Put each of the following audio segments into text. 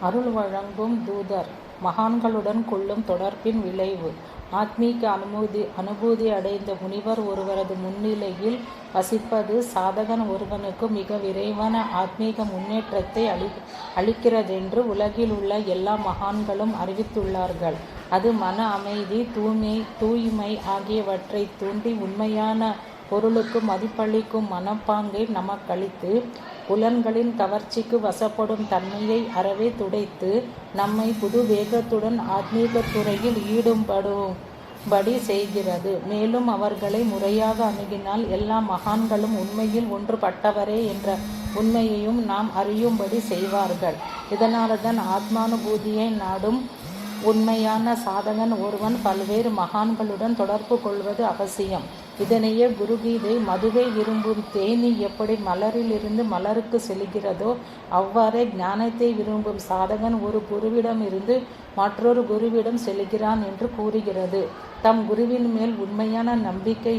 அருள் வழங்கும் தூதர் மகான்களுடன் கொள்ளும் தொடர்பின் விளைவு. ஆத்மீக அனுபூதி அடைந்த முனிவர் ஒருவரது முன்னிலையில் வசிப்பது சாதகன் ஒருவனுக்கு மிக விரைவான ஆத்மீக முன்னேற்றத்தை அளிக்கிறதென்று உலகில் உள்ள எல்லா மகான்களும் அறிவித்துள்ளார்கள். அது மன அமைதி, தூய்மை ஆகியவற்றை தூண்டி உண்மையான பொருளுக்கு மதிப்பளிக்கும் மனப்பாங்கை நமக்களித்து புலன்களின் கவர்ச்சிக்கு வசப்படும் தன்மையை அறவே துடைத்து நம்மை புது வேகத்துடன் ஆத்மீக துறையில் ஈடுபடும்படி செய்கிறது. மேலும் அவர்களை முறையாக அணுகினால் எல்லா மகான்களும் உண்மையில் ஒன்றுபட்டவரே என்ற உண்மையையும் நாம் அறியும்படி செய்வார்கள். இதனால்தான் ஆத்மானுபூதியை நாடும் உண்மையான சாதகன் ஒருவன் பல்வேறு மகான்களுடன் தொடர்பு கொள்வது அவசியம். இதனையே குருகீதை மதுவை விரும்பும் தேனீ எப்படி மலரிலிருந்து மலருக்கு செல்கிறதோ அவ்வாறே ஞானத்தை விரும்பும் சாதகன் ஒரு குருவிடம் இருந்து மற்றொரு குருவிடம் செல்கிறான் என்று கூறுகிறது. தம் குருவின் மேல் உண்மையான நம்பிக்கை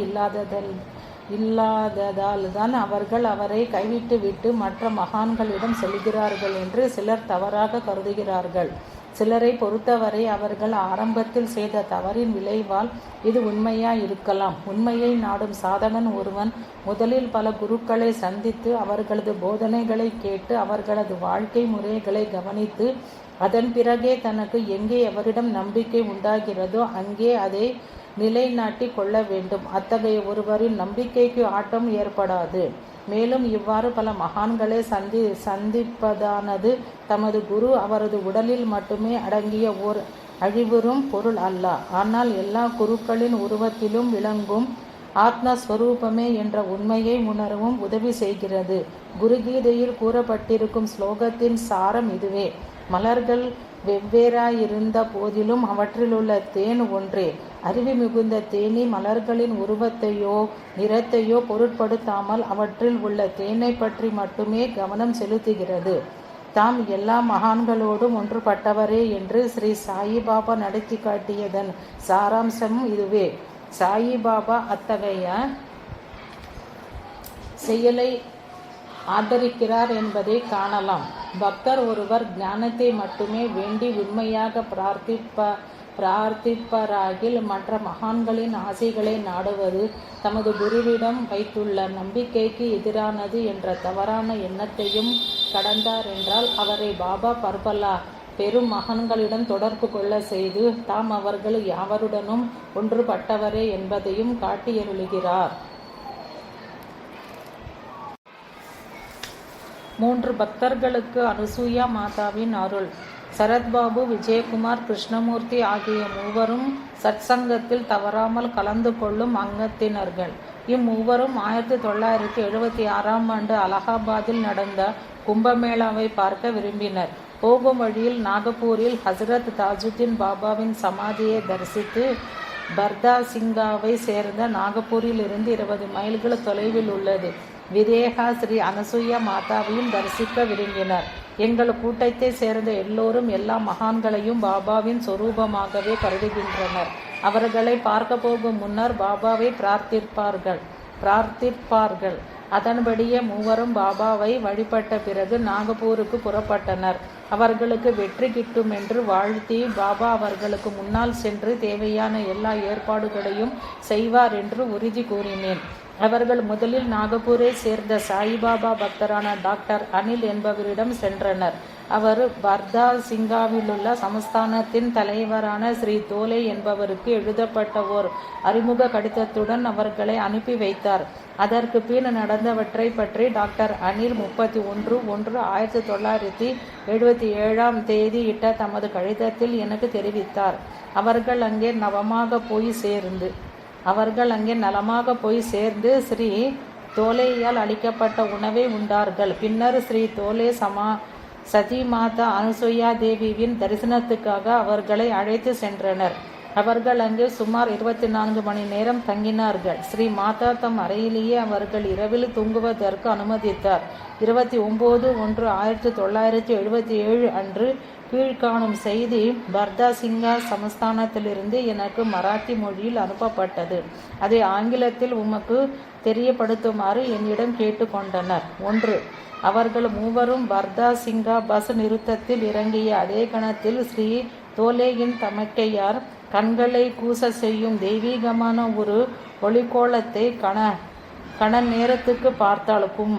இல்லாததால் தான் அவர்கள் அவரை கைவிட்டுவிட்டு மற்ற மகான்களிடம் செல்கிறார்கள் என்று சிலர் தவறாக கருதுகிறார்கள். சிலரை பொறுத்தவரை அவர்கள் ஆரம்பத்தில் செய்த தவறின் விளைவால் இது உண்மையாயிருக்கலாம். உண்மையை நாடும் சாதகன் ஒருவன் முதலில் பல குருக்களை சந்தித்து அவர்களது போதனைகளை கேட்டு அவர்களது வாழ்க்கை முறைகளை கவனித்து அதன் பிறகே தனக்கு எங்கே எவரிடம் நம்பிக்கை உண்டாகிறதோ அங்கே அதை நிலைநாட்டி கொள்ள வேண்டும். அத்தகைய ஒருவரின் நம்பிக்கைக்கு ஆட்டம் ஏற்படாது. மேலும் இவ்வாறு பல மகான்களை சந்திப்பதானது தமது குரு அவரது உடலில் மட்டுமே அடங்கிய ஓர் அழிவுறும் பொருள் அல்ல, ஆனால் எல்லா குருக்களின் உருவத்திலும் விளங்கும் ஆத்மஸ்வரூபமே என்ற உண்மையை உணரவும் உதவி செய்கிறது. குருகீதையில் கூறப்பட்டிருக்கும் ஸ்லோகத்தின் சாரம் இதுவே. மலர்கள் வெவ்வேறாயிருந்த போதிலும் அவற்றிலுள்ள தேன் ஒன்றே. அறிவு மிகுந்த தேனீ மலர்களின் உருவத்தையோ நிறத்தையோ பொருட்படுத்தாமல் அவற்றில் உள்ள தேனை பற்றி மட்டுமே கவனம் செலுத்துகிறது. தாம் எல்லா மகான்களோடும் ஒன்றுபட்டவரே என்று ஸ்ரீ சாயிபாபா நடத்தி காட்டியதன் சாராம்சம் இதுவே. சாயிபாபா அத்தகைய செயலை ஆதரிக்கிறார் என்பதை காணலாம். பக்தர் ஒருவர் ஞானத்தை மட்டுமே வேண்டி உண்மையாக பிரார்த்திப்பராகில் மற்ற மகான்களின் ஆசைகளை நாடுவது தமது குருவிடம் வைத்துள்ள நம்பிக்கைக்கு எதிரானது என்ற தவறான எண்ணத்தையும் கடந்தார் என்றால் அவரை பாபா பர்பலா பெரும் மகான்களிடம் தொடர்பு கொள்ள செய்து தாம் அவர்கள் யாவருடனும் ஒன்றுபட்டவரே என்பதையும் காட்டியருளுகிறார். 3 பக்தர்களுக்கு அனுசூயா மாதாவின் அருள். சரத்பாபு, விஜயகுமார், கிருஷ்ணமூர்த்தி ஆகிய மூவரும் சத்சங்கத்தில் தவறாமல் கலந்து கொள்ளும் அங்கத்தினர்கள். இம்மூவரும் 1976ஆம் ஆண்டு அலகாபாத்தில் நடந்த கும்பமேளாவை பார்க்க விரும்பினர். போகும் வழியில் நாகப்பூரில் ஹசரத் தாஜுதீன் பாபாவின் சமாதியை தரிசித்து பர்தாசிங்காவை சேர்ந்த நாகப்பூரில் இருந்து 20 மைல்கள் தொலைவில் உள்ளது விதேகா ஸ்ரீ அனசூயா மாதாவையும் தரிசிக்க விரும்பினர். எங்கள் கூட்டத்தை சேர்ந்த எல்லோரும் எல்லா மகான்களையும் பாபாவின் சொரூபமாகவே கருதுகின்றனர். அவர்களை பார்க்க போகும் முன்னர் பாபாவை பிரார்த்திப்பார்கள். அதன்படியே மூவரும் பாபாவை வழிபட்ட பிறகு நாகப்பூருக்கு புறப்பட்டனர். அவர்களுக்கு வெற்றி கிட்டும் என்று வாழ்த்தி பாபா அவர்களுக்கு முன்னால் சென்று தேவையான எல்லா ஏற்பாடுகளையும் செய்வார் என்று உறுதி கூறினேன். அவர்கள் முதலில் நாகப்பூரை சேர்ந்த சாயிபாபா பக்தரான டாக்டர் அனில் என்பவரிடம் சென்றனர். அவர் பர்தா சிங்காவிலுள்ள சமஸ்தானத்தின் தலைவரான ஸ்ரீ தோலே என்பவருக்கு எழுதப்பட்ட ஓர் அறிமுக கடிதத்துடன் அவர்களை அனுப்பி வைத்தார். அதற்கு பின் நடந்தவற்றை பற்றி டாக்டர் அனில் 31/1/1977ஆம் தேதி இட்ட தமது கடிதத்தில் எனக்கு தெரிவித்தார். அவர்கள் அங்கே நலமாக போய் சேர்ந்து ஸ்ரீ தோலேயால் அளிக்கப்பட்ட உணவை உண்டார்கள். பின்னர் ஸ்ரீ தோலே சதி மாதா அனுசூயா தேவியின் தரிசனத்துக்காக அவர்களை அழைத்து சென்றனர். அவர்கள் அங்கே சுமார் 24 மணி நேரம் தங்கினார்கள். ஸ்ரீ மாதா தம் அறையிலேயே அவர்கள் இரவில் தூங்குவதற்கு அனுமதித்தார். 29/1/1977 அன்று கீழ்காணும் செய்தி பர்தா சிங்கா சமஸ்தானத்திலிருந்து எனக்கு மராத்தி மொழியில் அனுப்பப்பட்டது. அதை ஆங்கிலத்தில் உமக்கு தெரியப்படுத்துமாறு என்னிடம் கேட்டுக்கொண்டனர். 1. அவர்கள் மூவரும் பர்தா சிங்கா பஸ் நிறுத்தத்தில் இறங்கிய அதே கணத்தில் ஸ்ரீ தோலேயின் தமக்கையார் கண்களை கூச செய்யும் தெய்வீகமான ஒரு ஒளிக்கோலத்தை கண நேரத்துக்கு பார்த்தாலும்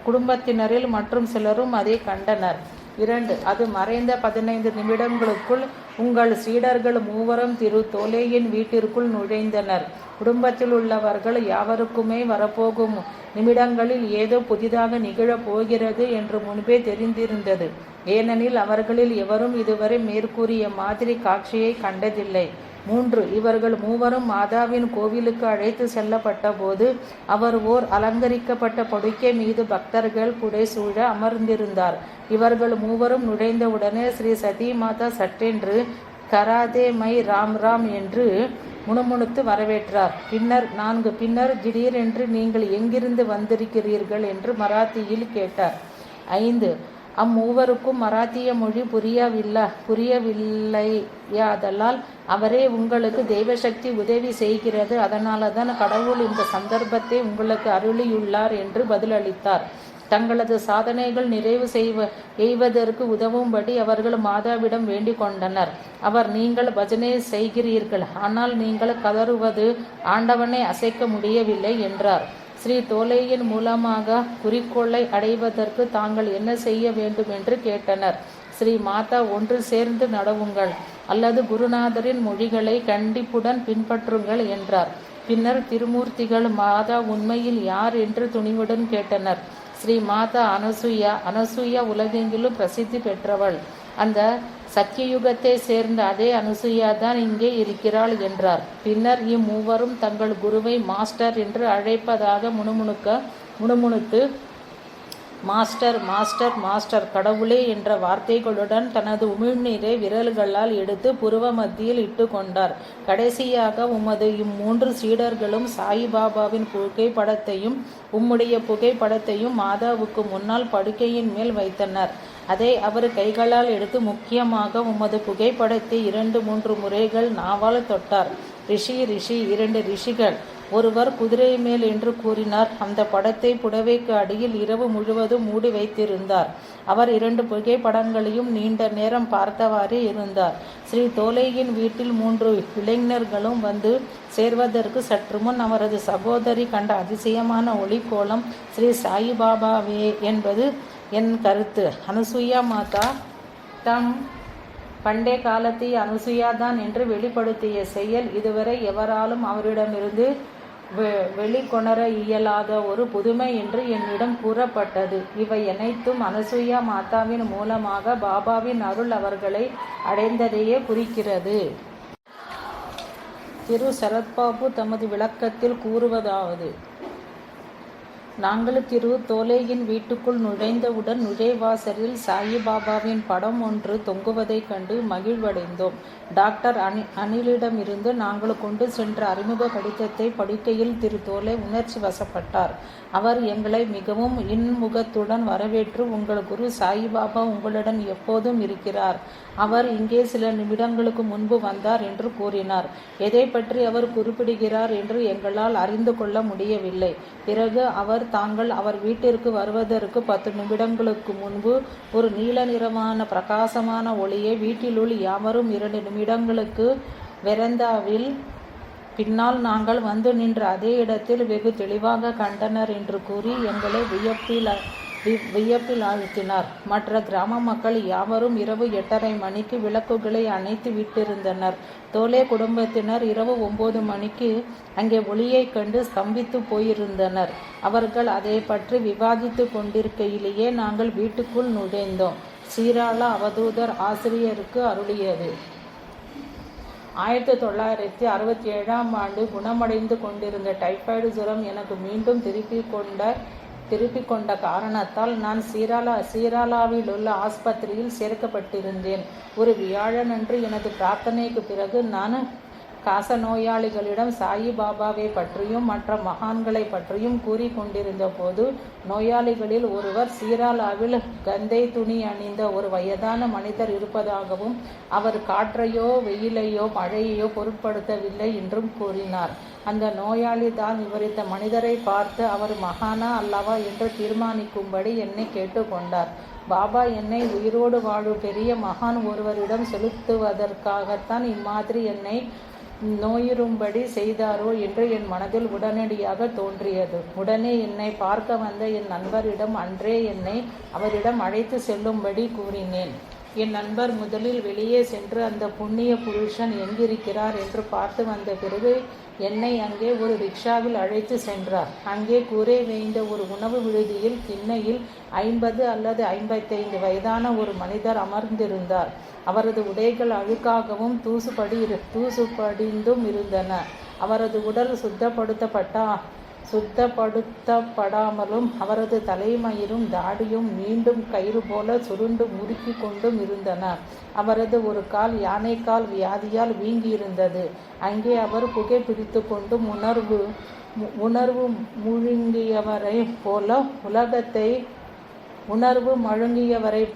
குடும்பத்தினரில் மற்றும் சிலரும் அதை கண்டனர். 2. அது மறைந்த 15 நிமிடங்களுக்குள் உங்கள் சீடர்கள் மூவரும் திரு தோலேயின் வீட்டிற்குள் நுழைந்தனர். குடும்பத்தில் உள்ளவர்கள் யாவருக்குமே வரப்போகும் நிமிடங்களில் ஏதோ புதிதாக நிகழப் போகிறது என்று முன்பே தெரிந்திருந்தது. ஏனெனில் அவர்களில் எவரும் இதுவரை மேற்கூறிய மாதிரி காட்சியை கண்டதில்லை. 3. இவர்கள் மூவரும் மாதாவின் கோவிலுக்கு அழைத்து செல்லப்பட்ட போது அவர் ஓர் அலங்கரிக்கப்பட்ட படுக்கை மீது பக்தர்கள் புடைசூழ அமர்ந்திருந்தார். இவர்கள் மூவரும் நுழைந்தவுடனே ஸ்ரீ சதி மாதா சட்டென்று கராதே மை ராம் ராம் என்று முணுமுணுத்து வரவேற்றார். பின்னர் 4. பின்னர் திடீரென்று நீங்கள் எங்கிருந்து வந்திருக்கிறீர்கள் என்று மராத்தியில் கேட்டார். 5. அம்மூவருக்கும் மராத்திய மொழி புரியவில்லையாதலால் அவரே உங்களுக்கு தெய்வசக்தி உதவி செய்கிறது, அதனால தான் கடவுள் இந்த சந்தர்ப்பத்தை உங்களுக்கு அருளியுள்ளார் என்று பதிலளித்தார். தங்களது சாதனைகள் நிறைவு செய்வதற்கு உதவும்படி அவர்கள் மாதாவிடம் வேண்டிக் கொண்டனர். அவர், நீங்கள் பஜனை செய்கிறீர்கள், ஆனால் நீங்கள் கதறுவது ஆண்டவனை அசைக்க முடியவில்லை என்றார். ஸ்ரீ தோலேயின் மூலமாக குறிக்கோளை அடைவதற்கு தாங்கள் என்ன செய்ய வேண்டும் என்று கேட்டனர். ஸ்ரீ மாதா, ஒன்று சேர்ந்து நடவுங்கள் அல்லது குருநாதரின் மொழிகளை கண்டிப்புடன் பின்பற்றுங்கள் என்றார். பின்னர் திருமூர்த்திகள் மாதா உண்மையில் யார் என்று துணிவுடன் கேட்டனர். ஸ்ரீ மாதா அனசூயா உலகெங்கிலும் பிரசித்தி பெற்றவள். அந்த சக்கியுகத்தை சேர்ந்த அதே அனுசூயா தான் இங்கே இருக்கிறாள் என்றார். பின்னர் இம்மூவரும் தங்கள் குருவை மாஸ்டர் என்று அழைப்பதாக முணுமுணுத்து மாஸ்டர் மாஸ்டர் மாஸ்டர் கடவுளே என்ற வார்த்தைகளுடன் தனது உமிழ்நீரை விரல்களால் எடுத்து புருவ மத்தியில் இட்டு கொண்டார். கடைசியாக உமது இம்மூன்று சீடர்களும் சாயிபாபாவின் புகைப்படத்தையும் உம்முடைய புகைப்படத்தையும் மாதாவுக்கு முன்னால் படுக்கையின் மேல் வைத்தனர். அதை அவர் கைகளால் எடுத்து முக்கியமாக உமது புகைப்படத்தை 2-3 முறைகள் நாவால் தொட்டார். ரிஷி 2 ரிஷிகள், ஒருவர் குதிரை மேல் என்று கூறினார். அந்த படத்தை புடவைக்கு அடியில் இரவு முழுவதும் மூடி வைத்திருந்தார். அவர் 2 புகைப்படங்களையும் நீண்ட நேரம் பார்த்தவாறே இருந்தார். ஸ்ரீ தோலேயின் வீட்டில் 3 இளைஞர்களும் வந்து சேர்வதற்கு சற்று முன் அவரது சகோதரி கண்ட அதிசயமான ஒளிக்கோலம் ஸ்ரீ சாயிபாபாவே என்பது என் கருத்து. அனுசூயா மாதா தம் பண்டே காலத்திய அனுசூயாதான் என்று வெளிப்படுத்திய செயல் இதுவரை எவராலும் அவரிடமிருந்து வெளிக்கொணர இயலாத ஒரு புதுமை என்று என்னிடம் கூறப்பட்டது. இவை அனைத்தும் அனுசூயா மாதாவின் மூலமாக பாபாவின் அருள் அவர்களை அடைந்ததையே குறிக்கிறது. திரு சரத்பாபு தமது விளக்கத்தில் கூறுவதாவது: நாங்கள் திரு தோலேயின் வீட்டுக்குள் நுழைந்தவுடன் நுழைவாசலில் சாயிபாபாவின் படம் ஒன்று தொங்குவதைக் கண்டு மகிழ்வடைந்தோம். டாக்டர் அனிலிடமிருந்து நாங்கள் கொண்டு சென்ற அறிமுக கடிதத்தை படிக்கையில் திரு தோலே உணர்ச்சி வசப்பட்டார். அவர் எங்களை மிகவும் இன்முகத்துடன் வரவேற்று, உங்கள் குரு சாயிபாபா உங்களுடன் எப்போதும் இருக்கிறார், அவர் இங்கே சில நிமிடங்களுக்கு முன்பு வந்தார் என்று கூறினார். எதை பற்றி அவர் குறிப்பிடுகிறார் என்று எங்களால் அறிந்து கொள்ள முடியவில்லை. பிறகு தாங்கள் அவர் வீட்டிற்கு வருவதற்கு 10 நிமிடங்களுக்கு முன்பு ஒரு நீல நிறமான பிரகாசமான ஒளியை வீட்டிலுள் யாவரும் 2 நிமிடங்களுக்கு வெரந்தாவில் பின்னால் நாங்கள் வந்து நின்ற அதே இடத்தில் வெகு தெளிவாக கண்டனர் என்று கூறி எங்களை வியப்பில் ஆழ்த்தினார். மற்ற கிராம மக்கள் யாவரும் இரவு 8:30 மணிக்கு விளக்குகளை அணைத்து விட்டிருந்தனர். தோலே குடும்பத்தினர் இரவு 9 மணிக்கு அங்கே ஒளியை கண்டு ஸ்தம்பித்து போயிருந்தனர். அவர்கள் அதை பற்றி விவாதித்து கொண்டிருக்கையிலேயே நாங்கள் வீட்டுக்குள் நுழைந்தோம். சீராளா அவதூதர் ஆசிரியருக்கு அருளியது. 1967ஆம் ஆண்டு குணமடைந்து கொண்டிருந்த டைபாய்டு ஜுரம் எனக்கு மீண்டும் திருப்பிக் கொண்ட காரணத்தால் நான் சீராலாவில் உள்ள ஆஸ்பத்திரியில் சேர்க்கப்பட்டிருந்தேன். ஒரு வியாழனன்று எனது பிரார்த்தனைக்கு பிறகு நான் காசநோயாளிகளிடம் சாயி பாபாவை பற்றியும் மற்ற மகான்களை பற்றியும் கூறி கொண்டிருந்த போது நோயாளிகளில் ஒருவர் சீராலாவில் கந்தை துணி அணிந்த ஒரு வயதான மனிதர் இருப்பதாகவும் அவர் காற்றையோ வெயிலையோ மழையையோ பொருட்படுத்தவில்லை என்றும் கூறினார். அந்த நோயாளி தான் விவரித்த மனிதரை பார்த்து அவர் மகானா அல்லவா என்று தீர்மானிக்கும்படி என்னை கேட்டுக்கொண்டார். பாபா என்னை உயிரோடு வாழும் பெரிய மகான் ஒருவரிடம் செலுத்துவதற்காகத்தான் இம்மாதிரி என்னை நோயுறும்படி செய்தாரோ என்று என் மனதில் உடனடியாக தோன்றியது. உடனே என்னை பார்க்க வந்த என் நண்பரிடம் அன்றே என்னை அவரிடம் அழைத்து செல்லும்படி கூறினேன். என் நண்பர் முதலில் வெளியே சென்று அந்த புண்ணிய புருஷன் எங்கிருக்கிறார் என்று பார்த்து வந்த பிறகு என்னை அங்கே ஒரு ரிக்ஷாவில் அழைத்து சென்றார். அங்கே கூரை வேய்ந்த ஒரு உணவு விடுதியில் திண்ணையில் 50 அல்லது 55 வயதான ஒரு மனிதர் அமர்ந்திருந்தார். அவரது உடைகள் அழுக்காகவும் தூசுபடிந்தும் இருந்தன. அவரது உடல் சுத்தப்படுத்தப்படாமலும் அவரது தலைமயிரும் தாடியும் மீண்டும் கயிறு போல சுருண்டு முறுக்கி கொண்டும் இருந்தன. அவரது ஒரு கால் யானைக்கால் வியாதியால் வீங்கியிருந்தது. அங்கே அவர் புகை பிடித்து கொண்டு உணர்வு மழுங்கியவரை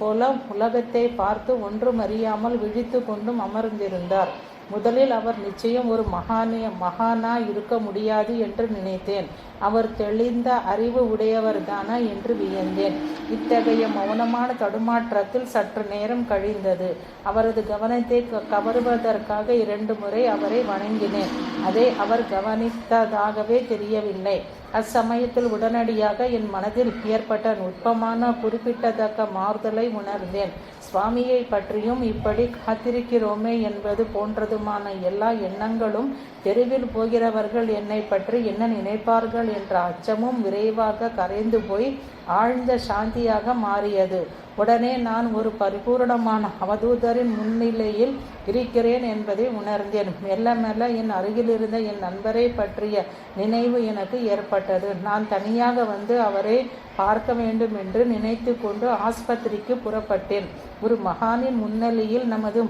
போல உலகத்தை பார்த்து ஒன்றுமறியாமல் விழித்து கொண்டும் அமர்ந்திருந்தார். முதலில் அவர் நிச்சயம் ஒரு மகானா இருக்க முடியாது என்று நினைத்தேன். அவர் தெளிந்த அறிவு உடையவர்தானா என்று வியந்தேன். இத்தகைய மௌனமான தடுமாற்றத்தில் சற்று நேரம் கழிந்தது. அவரது கவனத்தை கவருவதற்காக 2 முறை அவரை வணங்கினேன். அதை அவர் கவனித்ததாகவே தெரியவில்லை. அச்சமயத்தில் உடனடியாக என் மனதில் ஏற்பட்ட நுட்பமான குறிப்பிட்டத்தக்க மாறுதலை உணர்ந்தேன். சுவாமியை பற்றியும் இப்படி காத்திருக்கிறோமே என்பது போன்றதுமான எல்லா எண்ணங்களும், தெருவில் போகிறவர்கள் என்னை பற்றி என்ன நினைப்பார்கள் என்ற அச்சமும் விரைவாக கரைந்து போய் ஆழ்ந்த சாந்தியாக மாறியது. உடனே நான் ஒரு பரிபூரணமான அவதூதரின் முன்னிலையில் இருக்கிறேன் என்பதை உணர்ந்தேன். மெல்ல மெல்ல என் அருகிலிருந்த என் நண்பரை பற்றிய நினைவு எனக்கு ஏற்பட்டது. நான் தனியாக வந்து அவரை பார்க்க வேண்டும் என்று நினைத்து கொண்டு ஆஸ்பத்திரிக்கு புறப்பட்டேன். ஒரு மகானின் முன்னிலையில் நமது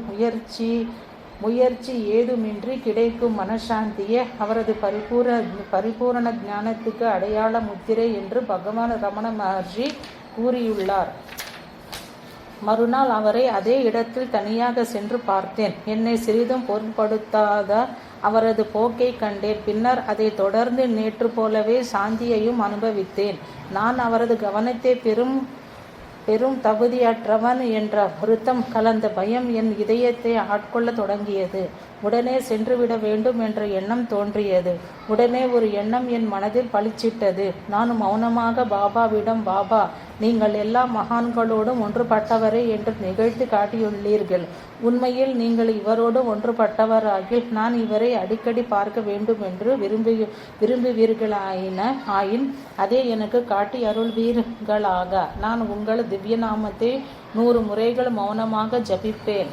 முயற்சி ஏதுமின்றி கிடைக்கும் மனசாந்தியே அவரது பரிபூரண ஞானத்துக்கு அடையாள முத்திரை என்று பகவான் ரமண மகர்ஷி கூறியுள்ளார். மறுநாள் அவரை அதே இடத்தில் தனியாக சென்று பார்த்தேன். என்னை சிறிதும் பொருட்படுத்தாத அவரது போக்கை கண்டேன். பின்னர் அதை தொடர்ந்து நேற்று போலவே சாந்தியையும் அனுபவித்தேன். நான் அவரது கவனத்தை பெரும் தகுதியற்றவன் என்ற வருத்தம் கலந்த பயம் என் இதயத்தை ஆட்கொள்ள தொடங்கியது. உடனே சென்றுவிட வேண்டும் என்ற எண்ணம் தோன்றியது. உடனே ஒரு எண்ணம் என் மனதில் பளிச்சிட்டது. நான் மௌனமாக பாபாவிடம், பாபா, நீங்கள் எல்லா மகான்களோடும் ஒன்றுபட்டவரே என்று நிகழ்த்தி காட்டியுள்ளீர்கள். உண்மையில் நீங்கள் இவரோடு ஒன்றுபட்டவராகில் நான் இவரை அடிக்கடி பார்க்க வேண்டும் என்று விரும்புவீர்களாயின் அதை எனக்கு காட்டி அருள்வீர்களாக. நான் உங்கள் திவ்ய நாமத்தை 100 முறைகள் மௌனமாக ஜபிப்பேன்.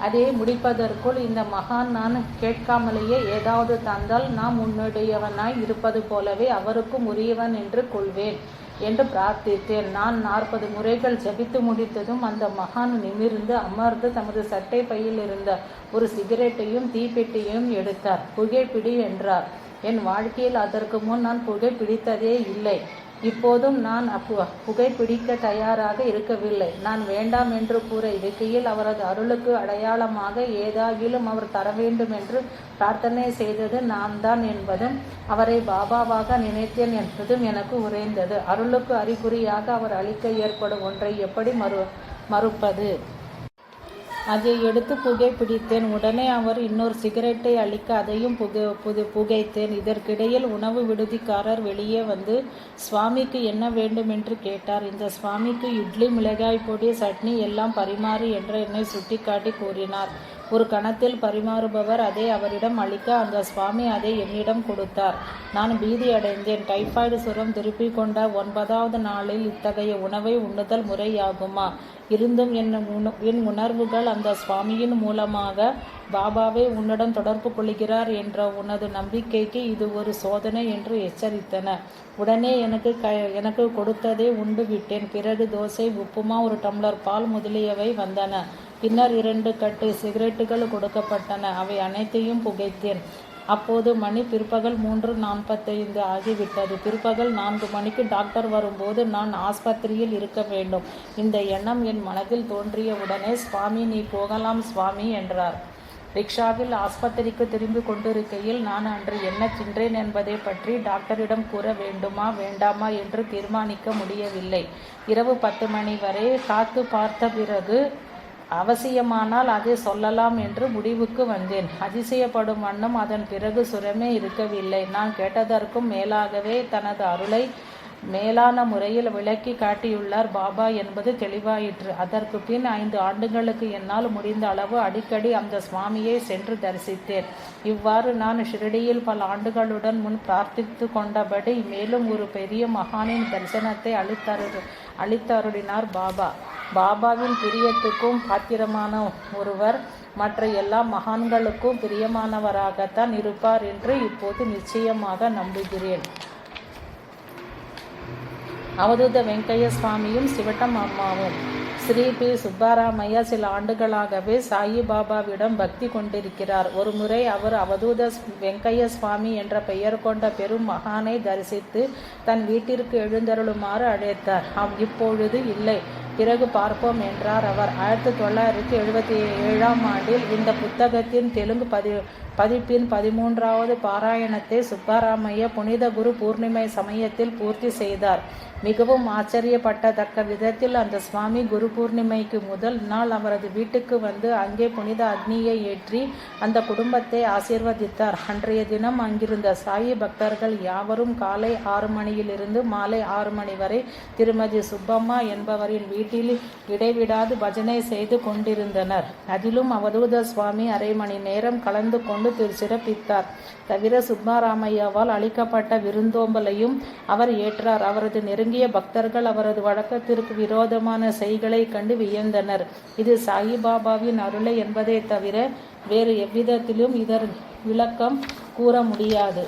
அதை முடிப்பதற்குள் இந்த மகான் நான் கேட்காமலேயே ஏதாவது தந்தால் நாம் உன்னுடையவனாய் இருப்பது போலவே அவருக்கும் உரியவன் என்று கொள்வேன் என்று பிரார்த்தித்தேன். நான் 40 முறைகள் ஜபித்து முடித்ததும் அந்த மகான் நிமிர்ந்து அமர்ந்து தமது சட்டை பையில் இருந்த ஒரு சிகரெட்டையும் தீப்பெட்டியையும் எடுத்தார். புகைப்பிடி என்றார். என் வாழ்க்கையில் அதற்கு முன் நான் புகை பிடித்ததே இல்லை. இப்போதும் நான் புகைப்பிடிக்க தயாராக இருக்கவில்லை. நான் வேண்டாம் என்று கூற இருக்கையில் அவரது அருளுக்கு அடையாளமாக ஏதாகிலும் அவர் தர வேண்டும் என்று பிரார்த்தனை செய்தது நான் தான் என்பதும், அவரை பாபாவாக நினைத்தேன் என்பதும் எனக்கு உறைந்தது. அருளுக்கு அறிகுறியாக அவர் அளிக்க ஏற்படும் ஒன்றை எப்படி மறுப்பது? அதை எடுத்து புகைப்பிடித்தேன். உடனே அவர் இன்னொரு சிகரெட்டை அளிக்க அதையும் புகைத்தேன். இதற்கிடையில் உணவு விடுதிக்காரர் வெளியே வந்து சுவாமிக்கு என்ன வேண்டும் என்று கேட்டார். இந்த சுவாமிக்கு இட்லி, மிளகாய் பொடி, சட்னி எல்லாம் பரிமாறு என்று என்னை சுட்டிக்காட்டி கூறினார். ஒரு கணத்தில் பரிமாறுபவர் அதை அவரிடம் அளிக்க அந்த சுவாமி அதை என்னிடம் கொடுத்தார். நான் பீதி அடைந்தேன். டைபாய்டு சுரம் திருப்பிக் கொண்ட 9வது நாளில் இத்தகைய உணவை உண்ணுதல் முறையாகுமா? இருந்தும் என் உணர்வுகள் அந்த சுவாமியின் மூலமாக பாபாவே உன்னுடன் தொடர்பு கொள்கிறார் என்ற உனது நம்பிக்கைக்கு இது ஒரு சோதனை என்று எச்சரித்தன. உடனே எனக்கு கொடுத்ததே உண்டு விட்டேன். பிறகு தோசை, உப்புமா, ஒரு டம்ளர் பால் முதலியவை வந்தன. பின்னர் 2 கட்டு சிகரெட்டுகள் கொடுக்கப்பட்டன. அவை அனைத்தையும் புகைத்தேன். அப்போது மணி பிற்பகல் 3:45 ஆகிவிட்டது. பிற்பகல் 4 மணிக்கு டாக்டர் வரும்போது நான் ஆஸ்பத்திரியில் இருக்க வேண்டும். இந்த எண்ணம் என் மனதில் தோன்றிய உடனே, சுவாமி, நீ போகலாம் சுவாமி என்றார். ரிக்ஷாவில் ஆஸ்பத்திரிக்கு திரும்பி கொண்டிருக்கையில் நான் அன்று என்ன தின்றேன் என்பதை பற்றி டாக்டரிடம் கூற வேண்டுமா வேண்டாமா என்று தீர்மானிக்க முடியவில்லை. இரவு 10 மணி வரை காத்து பார்த்த பிறகு அவசியமானால் அதை சொல்லலாம் என்று முடிவுக்கு வந்தேன். அதிசயப்படும் வண்ணம் அதன் பிறகு சுரமே இருக்கவில்லை. நான் கேட்டதற்கும் மேலாகவே தனது அருளை மேலான முறையில் விளக்கி காட்டியுள்ளார் பாபா என்பது தெளிவாயிற்று. அதற்கு பின் 5 ஆண்டுகளுக்கு என்னால் முடிந்த அளவு அடிக்கடி அந்த சுவாமியை சென்று தரிசித்தேன். இவ்வாறு நான் ஷிரடியில் பல ஆண்டுகளுடன் முன் பிரார்த்தித்து கொண்டபடி மேலும் ஒரு பெரிய மகானின் தரிசனத்தை அளித்தருளினார் பாபா. பாபாவின் பிரியத்துக்கும் பாத்திரமான ஒருவர் மற்ற எல்லா மகான்களுக்கும் பிரியமானவராகத்தான் இருப்பார் என்று இப்போது நிச்சயமாக நம்புகிறேன். அவதூத வெங்கைய சுவாமியும் சிவட்டம் அம்மாவும். ஸ்ரீ பி. சுப்பராமையா சில ஆண்டுகளாகவே சாயிபாபாவிடம் பக்தி கொண்டிருக்கிறார். ஒருமுறை அவர் அவதூத வெங்கைய சுவாமி என்ற பெயர் கொண்ட பெரும் மகானை தரிசித்து தன் வீட்டிற்கு எழுந்தருளுமாறு அழைத்தார். இப்பொழுது இல்லை, பிறகு பார்ப்போம் என்றார் அவர். 1977ஆம் ஆண்டில் இந்த புத்தகத்தின் தெலுங்கு பதிப்பின் 13வது பாராயணத்தை சுப்பராமையா புனித குரு பூர்ணிமை சமயத்தில் பூர்த்தி செய்தார். மிகவும் ஆச்சரியப்பட்டத்தக்க விதத்தில் அந்த சுவாமி குரு பூர்ணிமைக்கு முதல் நாள் அவரது வீட்டுக்கு வந்து அங்கே புனித அக்னியை ஏற்றி அந்த குடும்பத்தை ஆசீர்வதித்தார். அன்றைய தினம் அங்கிருந்த சாயி பக்தர்கள் யாவரும் காலை 6 மணியிலிருந்து மாலை 6 மணி வரை திருமதி சுப்பம்மா என்பவரின் வீட்டில் இடைவிடாது பஜனை செய்து கொண்டிருந்தனர். அதிலும் அவதூத சுவாமி அரை மணி நேரம் கலந்து கொண்டு சிறப்பித்தார். தவிர சுப்பராமையாவால் அளிக்கப்பட்ட விருந்தோம்பலையும் அவர் ஏற்றார். அவரது நெருங்கிய பக்தர்கள் அவரது வழக்கத்திற்கு விரோதமான செய்களை கண்டு வியந்தனர். இது சாயிபாபாவின் அருளை என்பதை தவிர வேறு எவ்விதத்திலும் இதர் விளக்கம் கூற முடியாது.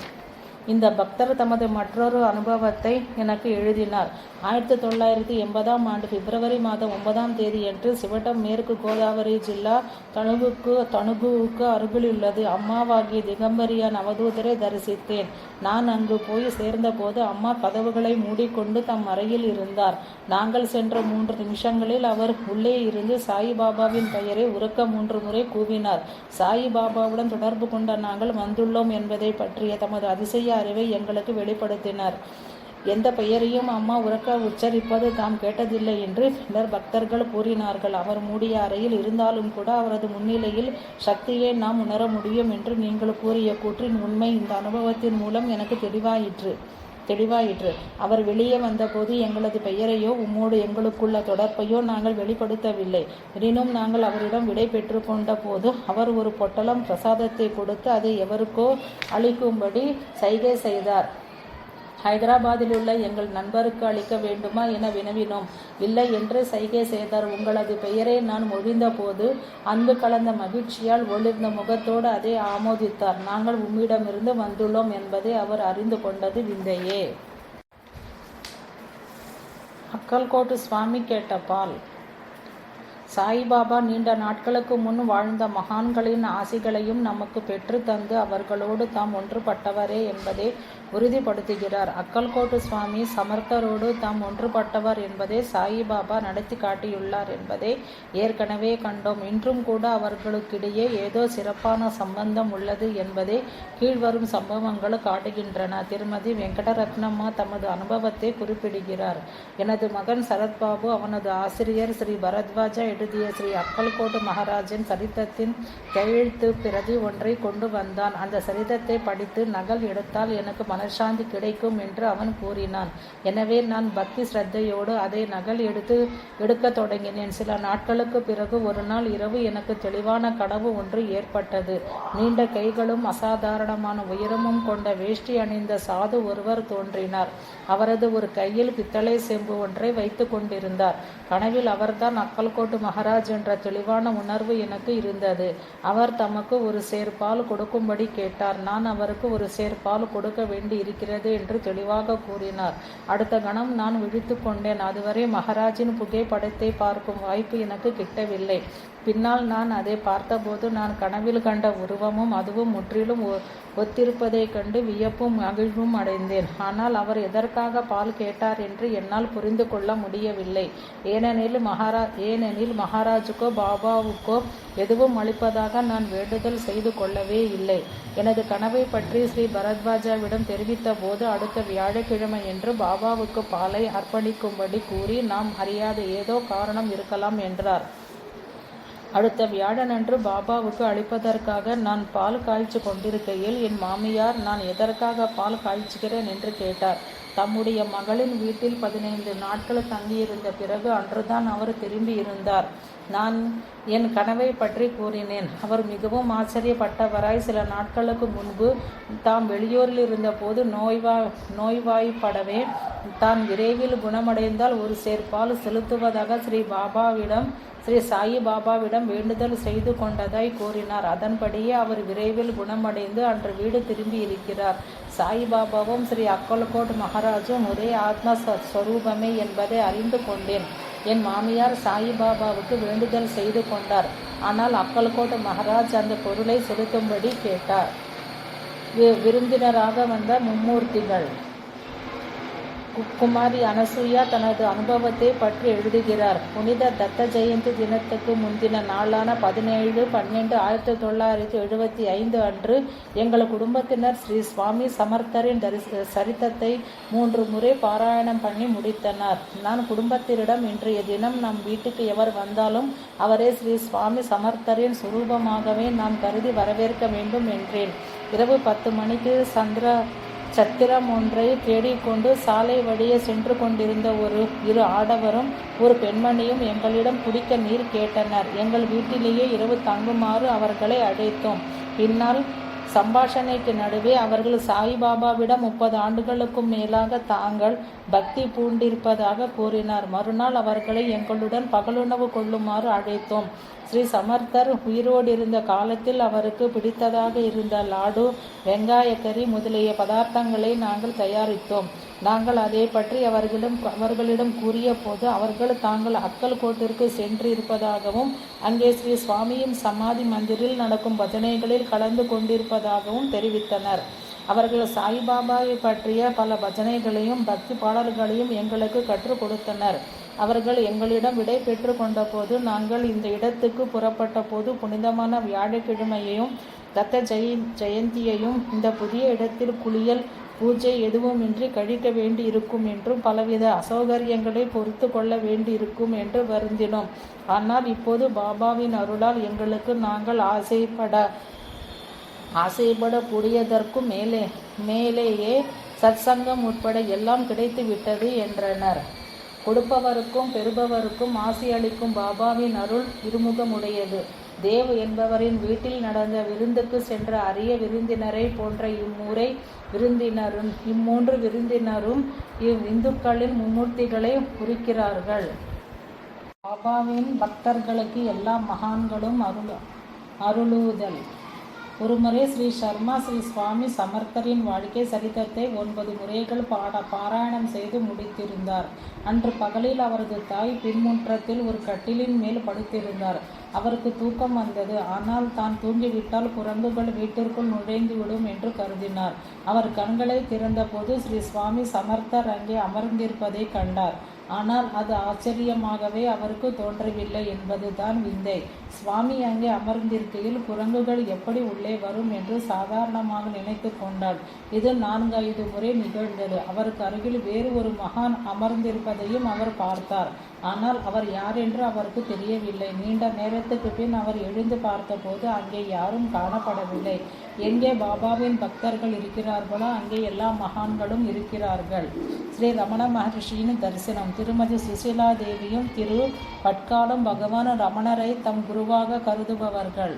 இந்த பக்தர் தமது மற்றொரு அனுபவத்தை எனக்கு எழுதினார். 1980ஆம் ஆண்டு பிப்ரவரி மாதம் 9ஆம் தேதியன்று சிவட்டம் மேற்கு கோதாவரி ஜில்லா தணுகுவுக்கு அருகிலுள்ளது அம்மாவாகிய திகம்பரியான் அவதூதரை தரிசித்தேன். நான் அங்கு போய் சேர்ந்தபோது அம்மா கதவுகளை மூடிக்கொண்டு தம் அறையில் இருந்தார். நாங்கள் சென்ற 3 நிமிஷங்களில் அவர் உள்ளே இருந்து சாயிபாபாவின் பெயரை உரக்க 3 முறை கூவினார். சாயிபாபாவுடன் தொடர்பு கொண்ட நாங்கள் வந்துள்ளோம் என்பதை பற்றிய தமது அதிசய அறிவை எங்களுக்கு வெளிப்படுத்தினார். எந்த பெயரையும் அம்மா உரக்க உச்சரிப்பது தாம் கேட்டதில்லை என்று பின்னர் பக்தர்கள் கூறினார்கள். அவர் மூடிய அறையில் இருந்தாலும் கூட அவரது முன்னிலையில் சக்தியை நாம் உணர முடியும் என்று நீங்கள் கூறிய கூற்றின் உண்மை இந்த அனுபவத்தின் மூலம் எனக்கு தெளிவாயிற்று. அவர் வெளியே வந்தபோது எங்களது பெயரையோ உம்மோடு எங்களுக்குள்ள தொடர்பையோ நாங்கள் வெளிப்படுத்தவில்லை. எனினும் நாங்கள் அவரிடம் விடை பெற்று கொண்ட போது அவர் ஒரு பொட்டலம் பிரசாதத்தை கொடுத்து அதை எவருக்கோ அளிக்கும்படி சைகை செய்தார். ஹைதராபாத்தில் உள்ள எங்கள் நண்பருக்கு அளிக்க வேண்டுமா என வினவினோம். இல்லை என்று சைகை செய்தார். உங்களது பெயரை நான் மொழிந்த போது அன்பு கலந்த மகிழ்ச்சியால் ஒளிர்ந்த முகத்தோடு அதை ஆமோதித்தார். நாங்கள் உம்மிடமிருந்து வந்துள்ளோம் என்பதை அவர் அறிந்து கொண்டது விந்தையே. அக்கல்கோட்டு சுவாமி கேட்ட பால். சாயிபாபா நீண்ட நாட்களுக்கு முன் வாழ்ந்த மகான்களின் ஆசிகளையும் நமக்கு பெற்று தந்து அவர்களோடு தாம் ஒன்றுபட்டவரே என்பதை உறுதிப்படுத்துகிறார். அக்கல்கோட்டு சுவாமி சமர்த்தரோடு தாம் ஒன்றுபட்டவர் என்பதை சாயிபாபா நடத்தி காட்டியுள்ளார் என்பதை ஏற்கனவே கண்டோம். இன்றும் கூட அவர்களுக்கிடையே ஏதோ சிறப்பான சம்பந்தம் உள்ளது என்பதை கீழ்வரும் சம்பவங்கள் காட்டுகின்றன. திருமதி வெங்கடரத்னம்மா தமது அனுபவத்தை குறிப்பிடுகிறார். எனது மகன் சரத்பாபு அவனது ஆசிரியர் ஸ்ரீ பரத்வாஜா எழுதிய ஸ்ரீ அக்கல்கோட்டு மகாராஜின் சரிதத்தின் கையெழுத்து பிரதி ஒன்றை கொண்டு வந்தான். அந்த சரிதத்தை படித்து நகல் எடுத்தால் எனக்கு மனசாந்தி கிடைக்கும் என்று அவன் கூறினான். எனவே நான் பக்தி ஸ்ரத்தையோடு அதை நகல் எடுக்க தொடங்கினேன். சில நாட்களுக்கு பிறகு ஒரு நாள் இரவு எனக்கு தெளிவான கனவு ஒன்று ஏற்பட்டது. நீண்ட கைகளும் அசாதாரணமான உயரமும் கொண்ட வேஷ்டி அணிந்த சாது ஒருவர் தோன்றினார். அவரது ஒரு கையில் பித்தளை செம்பு ஒன்றை வைத்து கொண்டிருந்தார். கனவில் அவர்தான் அக்கல்கோட்டு மகாராஜ் என்ற தெளிவான உணர்வு எனக்கு இருந்தது. அவர் தமக்கு ஒரு சேர் பால் கொடுக்கும்படி கேட்டார். நான் அவருக்கு ஒரு சேர் பால் கொடுக்க வேண்டி இருக்கிறது என்று தெளிவாக கூறினார். அடுத்த கணம் நான் விழித்து கொண்டேன். அதுவரை மகாராஜின் புகைப்படத்தை பார்க்கும் வாய்ப்பு எனக்கு கிட்டவில்லை. பின்னால் நான் அதை பார்த்தபோது நான் கனவில் கண்ட உருவமும் அதுவும் முற்றிலும் ஒத்திருப்பதைக் கண்டு வியப்பும் மகிழ்வும் அடைந்தேன். ஆனால் அவர் எதற்காக பால் கேட்டார் என்று என்னால் புரிந்து கொள்ள முடியவில்லை. ஏனெனில் மகாராஜுக்கோ பாபாவுக்கோ எதுவும் அளிப்பதாக நான் வேண்டுதல் செய்து கொள்ளவே இல்லை. எனது கனவை பற்றி ஸ்ரீ பரத்வாஜாவிடம் தெரிவித்த போது அடுத்த வியாழக்கிழமை என்று பாபாவுக்கு பாலை அர்ப்பணிக்கும்படி கூறி நாம் அறியாத ஏதோ காரணம் இருக்கலாம் என்றார். அடுத்த வியாழனன்று பாபாவுக்கு அளிப்பதற்காக நான் பால் காய்ச்சி கொண்டிருக்கையில் என் மாமியார் நான் எதற்காக பால் காய்ச்சுகிறேன் என்று கேட்டார். தம்முடைய மகளின் வீட்டில் 15 நாட்கள் தங்கியிருந்த பிறகு அன்றுதான் அவர் திரும்பி இருந்தார். நான் என் கனவை பற்றி கூறினேன். அவர் மிகவும் ஆச்சரியப்பட்டவராய் சில நாட்களுக்கு முன்பு தாம் வெளியூரில் இருந்தபோது நோய்வாய்ப்படவே தான் விரைவில் குணமடைந்தால் ஒரு சேர் பால் செலுத்துவதாக ஸ்ரீ சாயி பாபாவிடம் வேண்டுதல் செய்து கொண்டதாய் கூறினார். அதன்படியே அவர் விரைவில் குணமடைந்து அன்று வீடு திரும்பி இருக்கிறார். சாயி பாபாவும் ஸ்ரீ அக்கல்கோட் மகாராஜும் ஒரே ஆத்ம ஸ்வரூபமே என்பதை அறிந்து கொண்டேன். என் மாமியார் சாயி பாபாவுக்கு வேண்டுதல் செய்து கொண்டார். ஆனால் அக்கல்கோட் மகாராஜ் அந்த பொருளை செலுத்தும்படி கேட்டார். விருந்தினராக வந்த மும்மூர்த்திகள். குமாரி அனசூயா தனது அனுபவத்தை பற்றி எழுதுகிறார். புனித தத்த ஜெயந்தி தினத்துக்கு முந்தின நாளான 17/12/1975 அன்று எங்கள் குடும்பத்தினர் ஸ்ரீ சுவாமி சமர்த்தரின் சரித்தத்தை 3 முறை பாராயணம் பண்ணி முடித்தனர். நான் குடும்பத்தினரிடம் இன்றைய தினம் நம் வீட்டுக்கு எவர் வந்தாலும் அவரே ஸ்ரீ சுவாமி சமர்த்தரின் சுரூபமாகவே நாம் கருதி வரவேற்க வேண்டும் என்றேன். இரவு 10 மணிக்கு சத்திரம் ஒன்றை தேடிக்கொண்டு சாலை வழியே சென்று கொண்டிருந்த இரு ஆடவரும் ஒரு பெண்மணியும் எங்களிடம் குடிக்க நீர் கேட்டனர். எங்கள் வீட்டிலேயே இரவு தங்குமாறு அவர்களை அழைத்தோம். பின்னால் சம்பாஷணைக்கு நடுவே அவர்கள் சாய்பாபாவிடம் 30 ஆண்டுகளுக்கும் மேலாக தாங்கள் பக்தி பூண்டிருப்பதாக கூறினார். மறுநாள் அவர்களை எங்களுடன் பகலுணவு கொள்ளுமாறு அழைத்தோம். ஸ்ரீ சமர்த்தர் உயிரோடு இருந்த காலத்தில் அவருக்கு பிடித்ததாக இருந்த லாடு, வெங்காயக்கறி முதலிய பதார்த்தங்களை நாங்கள் தயாரித்தோம். நாங்கள் அதை பற்றி அவர்களிடம் கூறிய போது அவர்கள் தாங்கள் அக்கல்கோட்டிற்கு சென்று இருப்பதாகவும் அங்கே ஸ்ரீ சுவாமியின் சமாதி மந்திரில் நடக்கும் பஜனைகளில் கலந்து கொண்டிருப்பதாகவும் தெரிவித்தனர். அவர்கள் சாய்பாபாவை பற்றிய பல பஜனைகளையும் பக்தி பாடல்களையும் எங்களுக்கு கற்றுக் கொடுத்தனர். அவர்கள் எங்களிடம் விடை பெற்று கொண்ட போது நாங்கள் இந்த இடத்துக்கு புறப்பட்ட போது புனிதமான வியாழக்கிழமையையும் தத்த ஜெயந்தியையும் இந்த புதிய இடத்தில் குளியல் பூஜை எதுவுமின்றி கழிக்க வேண்டி இருக்கும் என்றும் பலவித அசௌகரியங்களை பொறுத்து கொள்ள வேண்டி இருக்கும் என்று வருந்தினோம். ஆனால் இப்போது பாபாவின் அருளால் எங்களுக்கு நாங்கள் ஆசைப்படக்கூடியதற்கும் மேலேயே சத்சங்கம் உட்பட எல்லாம் கிடைத்து விட்டது என்றனர். கொடுப்பவருக்கும் பெறுபவருக்கும் ஆசி அளிக்கும் பாபாவின் அருள் இருமுகமுடையது. தேவ் என்பவரின் வீட்டில் நடந்த விருந்துக்கு சென்ற அரிய விருந்தினரை போன்ற இம்மூன்று விருந்தினரும் இந்துக்களின் மும்மூர்த்திகளை குறிக்கிறார்கள். பாபாவின் பக்தர்களுக்கு எல்லா மகான்களும் அருளுதல். ஒருமுறை ஸ்ரீ சர்மா ஸ்ரீ சுவாமி சமர்த்தரின் வாழ்க்கை சரித்திரத்தை 9 முறைகள் பாராயணம் செய்து முடித்திருந்தார். அன்று பகலில் அவரது தாய் பின்முற்றத்தில் ஒரு கட்டிலின் மேல் படுத்திருந்தார். அவருக்கு தூக்கம் வந்தது. ஆனால் தான் தூங்கிவிட்டால் குரங்குகள் வீட்டிற்குள் நுழைந்துவிடும் என்று கருதினார். அவர் கண்களை திறந்தபோது ஸ்ரீ சுவாமி சமர்த்தர் அங்கே அமர்ந்திருப்பதை கண்டார். ஆனால் அது ஆச்சரியமாகவே அவருக்கு தோன்றவில்லை என்பதுதான் விந்தை. சுவாமி அங்கே அமர்ந்திருக்கையில் குரங்குகள் எப்படி உள்ளே வரும் என்று சாதாரணமாக நினைத்து கொண்டார். இது 4-5 முறை நிகழ்ந்தது. அவருக்கு அருகில் வேறு ஒரு மகான் அமர்ந்திருப்பதையும் அவர் பார்த்தார். ஆனால் அவர் யார் என்று அவருக்கு தெரியவில்லை. நீண்ட நேரத்துக்கு பின் அவர் எழுந்து பார்த்தபோது அங்கே யாரும் காணப்படவில்லை. எங்கே பாபாவின் பக்தர்கள் இருக்கிறார்களோ அங்கே எல்லா மகான்களும் இருக்கிறார்கள். ஸ்ரீ ரமண மகரிஷியின் தரிசனம். திருமதி சுசீலா தேவியும் திரு பட்காலும் பகவான் ரமணரை தம் குருவாக கருதுபவர்கள்.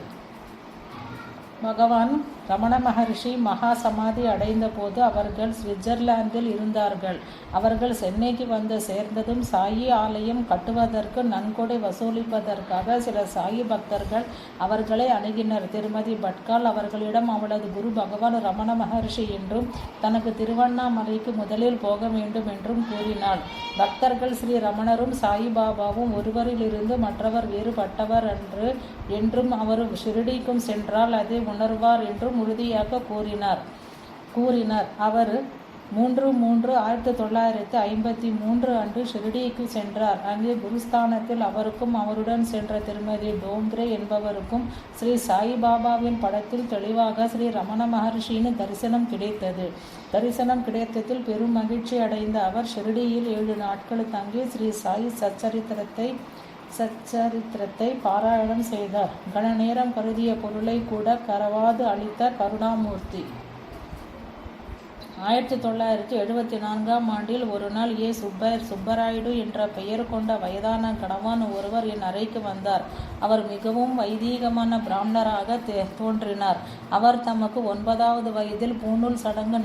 பகவான் ரமண மகரிஷி மகா சமாதி அடைந்த போது அவர்கள் சுவிட்சர்லாந்தில் இருந்தார்கள். அவர்கள் சென்னைக்கு வந்து சேர்ந்ததும் சாயி ஆலயம் கட்டுவதற்கு நன்கொடை வசூலிப்பதற்காக சில சாயி பக்தர்கள் அவர்களை அணுகினர். திருமதி பட்கால் அவர்களிடம் அவளது குரு பகவான் ரமண மகரிஷி என்றும் தனக்கு திருவண்ணாமலைக்கு முதலில் போக வேண்டும் என்றும் கூறினாள். பக்தர்கள் ஸ்ரீ ரமணரும் சாயிபாபாவும் ஒருவரிலிருந்து மற்றவர் வேறுபட்டவர் என்றும் அவர் ஷிரடிக்கும் சென்றால் அதை உணர்வார் என்றும் உறுதியாக கூறினார். அவர் 3/3/1953 அன்று ஷிரடிக்கு சென்றார். அங்கே குருஸ்தானத்தில் அவருக்கும் அவருடன் சென்ற திருமதி டோம்ப்ரே என்பவருக்கும் ஸ்ரீ சாயிபாபாவின் படத்தில் தெளிவாக ஸ்ரீ ரமண மகரிஷியின் தரிசனம் கிடைத்தது. தரிசனம் கிடைத்ததில் பெரும் மகிழ்ச்சி அடைந்த அவர் ஷிரடியில் 7 நாட்கள் தங்கி ஸ்ரீ சாயி சச்சரித்திரத்தை பாராயணம் செய்தார். கன நேரம் கருதிய பொருளை கூட கரவாது அளித்த கருணாமூர்த்தி. 1974ஆம் ஆண்டில் ஒரு நாள் சுப்பராயுடு என்ற பெயர் கொண்ட வயதான கணவான் ஒருவர் என் அறைக்கு வந்தார். அவர் மிகவும் வைதீகமான பிராமணராக தோன்றினார். அவர் தமக்கு 9வது வயதில் பூணூல் சடங்கு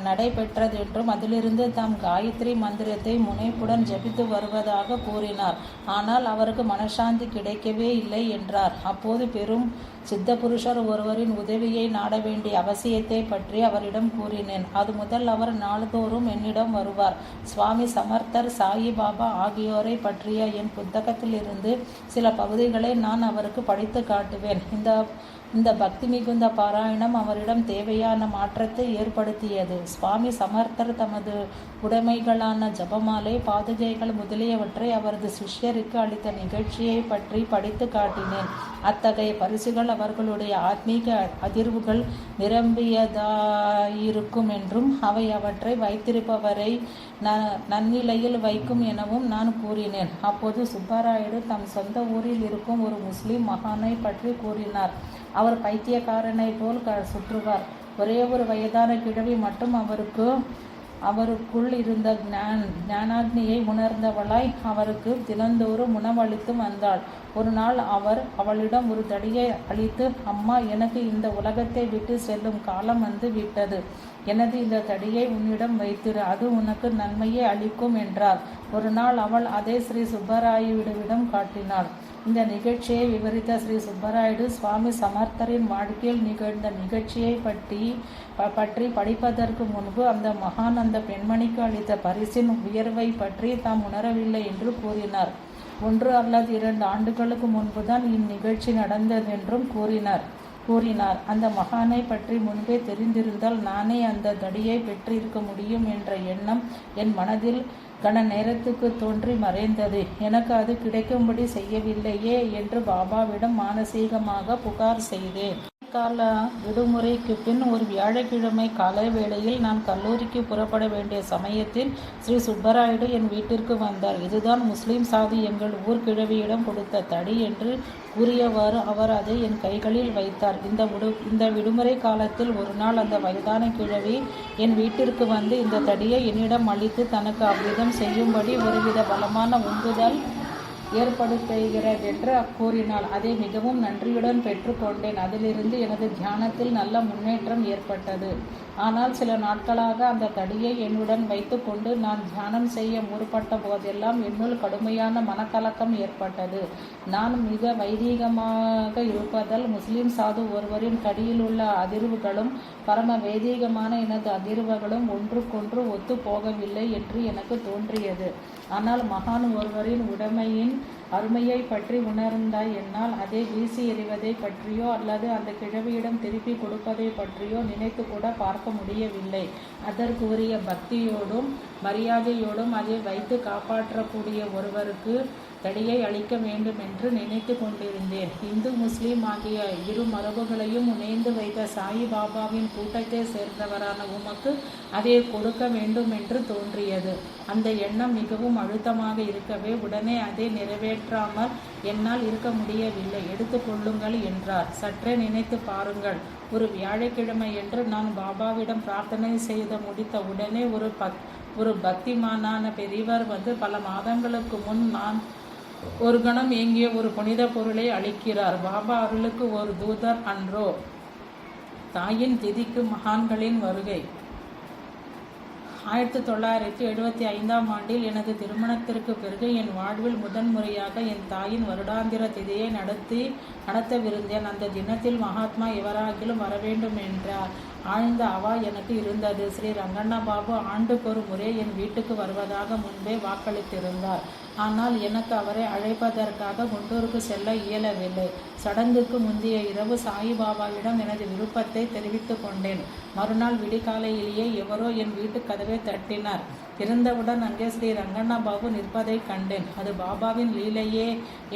நடைபெற்றதென்றும் அதிலிருந்து தாம் காயத்ரி மந்திரத்தை முனைப்புடன் ஜபித்து வருவதாக கூறினார். ஆனால் அவருக்கு மனசாந்தி கிடைக்கவே இல்லை என்றார். அப்போது பெரும் சித்த புருஷர் ஒருவரின் உதவியை நாட வேண்டிய அவசியத்தை பற்றி அவரிடம் கூறினேன். அது முதல் அவர் நாள்தோறும் என்னிடம் வருவார். சுவாமி சமர்த்தர், சாயி பாபா ஆகியோரை பற்றிய என் புத்தகத்திலிருந்து சில பகுதிகளை நான் அவருக்கு படித்து காட்டுவேன். இந்த பக்தி மிகுந்த பாராயணம் அவரிடம் தேவையான மாற்றத்தை ஏற்படுத்தியது. சுவாமி சமர்த்தர் தமது உடைமைகளான ஜபமாலை, பாதுகைகள் முதலியவற்றை அவரது சிஷ்யருக்கு அளித்த நிகழ்ச்சியை பற்றி படித்து காட்டினேன். அத்தகைய பரிசுகள் அவர்களுடைய ஆத்மீக அதிர்வுகள் நிரம்பியதாயிருக்கும் என்றும் அவை அவற்றை வைத்திருப்பவரை நன்னிலையில் வைக்கும் எனவும் நான் கூறினேன். அப்போது சுப்பராயுடு தம் சொந்த ஊரில் இருக்கும் ஒரு முஸ்லிம் மகானை பற்றி கூறினார். அவர் பைத்தியக்காரனை போல் சுற்றுவார். ஒரே ஒரு வயதான கிழவி மட்டும் அவருக்குள் இருந்த ஞானாக்னியை உணர்ந்தவளாய் அவருக்கு தினந்தோறும் உணவளித்து வந்தாள். ஒரு நாள் அவளிடம் ஒரு தடியை அளித்து, அம்மா, எனக்கு இந்த உலகத்தை விட்டு செல்லும் காலம் வந்து விட்டது. எனது இந்த தடியை உன்னிடம் வைத்திரு, அது உனக்கு நன்மையை அளிக்கும் என்றார். ஒரு நாள் அவள் அதை ஸ்ரீ சுப்பராயுவிடம் காட்டினாள். இந்த நிகழ்ச்சியை விவரித்த ஸ்ரீ சுப்பராயுடு சுவாமி சமர்த்தரின் வாழ்க்கையில் நிகழ்ந்த நிகழ்ச்சியை பற்றி படிப்பதற்கு முன்பு அந்த மகான் அந்த பெண்மணிக்கு அளித்த பரிசின் உயர்வை பற்றி தாம் உணரவில்லை என்று கூறினார். 1 அல்லது 2 ஆண்டுகளுக்கு முன்புதான் இந்நிகழ்ச்சி நடந்ததென்றும் கூறினார். அந்த மகானை பற்றி முன்பே தெரிந்திருந்தால் நானே அந்த தடியை பெற்றிருக்க முடியும் என்ற எண்ணம் என் மனதில் கன நேரத்துக்கு தோன்றி மறைந்தது. எனக்கு அது கிடைக்கும்படி செய்யவில்லையே என்று பாபாவிடம் மானசீகமாக புகார் செய்தேன். கால விடுமுறைக்கு பின் ஒரு வியாழக்கிழமை காலை வேளையில் நான் கல்லூரிக்கு புறப்பட வேண்டிய சமயத்தில் ஸ்ரீ சுப்பராயுடு என் வீட்டிற்கு வந்தார். இதுதான் முஸ்லிம் சாதி எங்கள் ஊர் கிழவியிடம் கொடுத்த தடி என்று கூறியவாறு அவர் அதை என் கைகளில் வைத்தார். இந்த விடுமுறை காலத்தில் ஒரு நாள் அந்த வயதான கிழவி என் வீட்டிற்கு வந்து இந்த தடியை என்னிடம் அளித்து தனக்கு அவ்விதம் செய்யும்படி ஒருவித பலமான உந்துதல் ஏற்படுத்துகிறதென்று கூறினாள். அதை மிகவும் நன்றியுடன் பெற்றுக்கொண்டேன். அதிலிருந்து எனது தியானத்தில் நல்ல முன்னேற்றம் ஏற்பட்டது. ஆனால் சில நாட்களாக அந்த தடியை என்னுடன் வைத்து கொண்டு நான் தியானம் செய்ய முற்பட்ட போதெல்லாம் என்னுள் கடுமையான மனக்கலக்கம் ஏற்பட்டது. நான் மிக வைதீகமாக இருப்பதால் முஸ்லிம் சாது ஒருவரின் தடியில் உள்ள அதிர்வுகளும் பரம வைதீகமான எனது அதிர்வுகளும் ஒன்றுக்கொன்று ஒத்து போகவில்லை என்று எனக்கு தோன்றியது. ஆனால் மகான் ஒருவரின் உடைமையின் அருமையை பற்றி உணர்ந்த என்னால் அதை வீசி எறிவதை பற்றியோ அல்லது அந்த கிழவியிடம் திருப்பி கொடுப்பதை பற்றியோ நினைத்து கூட பார்க்க முடியவில்லை. அதற்கு உரிய பக்தியோடும் மரியாதையோடும் அதை வைத்து காப்பாற்றக்கூடிய ஒருவருக்கு தடியை அளிக்க வேண்டும் என்று நினைத்து கொண்டிருந்தேன். இந்து முஸ்லீம் ஆகிய இரு மரபுகளையும் இணைந்து வைத்த சாயி பாபாவின் கூட்டத்தை சேர்ந்தவரான உமக்கு அதை கொடுக்க வேண்டும் என்று தோன்றியது. அந்த எண்ணம் மிகவும் அழுத்தமாக இருக்கவே உடனே அதை நிறைவேற்றாமல் என்னால் இருக்க முடியவில்லை. எடுத்துக்கொள்ளுங்கள் என்றார். சற்றே நினைத்து பாருங்கள். ஒரு வியாழக்கிழமை என்று நான் பாபாவிடம் பிரார்த்தனை செய்து முடித்த உடனே ஒரு பக்திமானான பெரியவர் வந்து பல மாதங்களுக்கு முன் நான் ஒரு கணம் ஏங்கிய ஒரு புனித பொருளை அளிக்கிறார். பாபா அருளுக்கு ஒரு தூதர் அன்றோ? தாயின் திதிக்கு மகான்களின் வருகை. 1975ஆம் ஆண்டில் எனது திருமணத்திற்கு பிறகு என் வாழ்வில் முதன்முறையாக என் தாயின் வருடாந்திர திதியை நடத்தவிருந்தேன். அந்த தினத்தில் மகாத்மா எவராகிலும் வரவேண்டும் என்ற ஆழ்ந்த அவா எனக்கு இருந்தது. ஸ்ரீ ரங்கண்ணா பாபு ஆண்டுக்கு ஒரு முறை என் வீட்டுக்கு வருவதாக முன்பே வாக்களித்திருந்தார். ஆனால் எனக்கு அவரை அழைப்பதற்காக குண்டூருக்கு செல்ல இயலவில்லை. சடங்குக்கு முந்தைய இரவு சாயிபாபாவிடம் எனது விருப்பத்தை தெரிவித்து கொண்டேன். மறுநாள் விடிகாலையிலேயே எவரோ என் வீட்டு கதவை தட்டினார். திறந்தவுடன் அங்கே ஸ்ரீ ரங்கண்ணா பாபு நிற்பதை கண்டேன். அது பாபாவின் லீலையே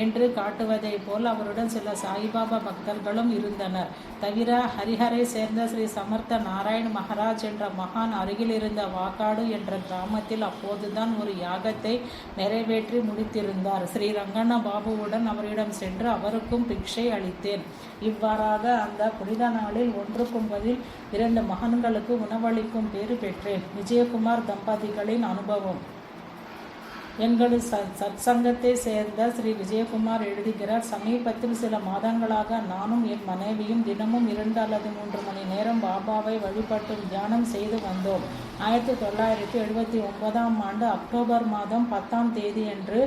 என்று காட்டுவதை போல் அவருடன் சில சாயிபாபா பக்தர்களும் இருந்தனர். தவிர ஹரிஹரை சேர்ந்த ஸ்ரீ சமர்த்த நாராயண் மகாராஜ் என்ற மகான் அருகில் இருந்த வாக்காடு என்ற கிராமத்தில் அப்போதுதான் ஒரு யாகத்தை நிறைவேற்றி முடித்திருந்தார். ஸ்ரீ ரங்கண்ணா பாபுவுடன் அவரிடம் சென்று அவருக்கும் பிக்ஷை அளித்தேன். இவ்வாறாக அந்த புனித நாளில் ஒன்றுக்கும் பதில் 2 மகன்களுக்கு உணவளிக்கும் பேறு பெற்றேன். விஜயகுமார் தம்பதிகளின் அனுபவம். எங்களது சத்சங்கத்தை சேர்ந்த ஸ்ரீ விஜயகுமார் எழுதுகிறார். சமீபத்தில் சில மாதங்களாக நானும் என் மனைவியும் தினமும் 2 அல்லது 3 மணி நேரம் பாபாவை வழிபட்டும் தியானம் செய்து வந்தோம். 1979ஆம் ஆண்டு அக்டோபர் மாதம் 10ஆம் தேதியன்று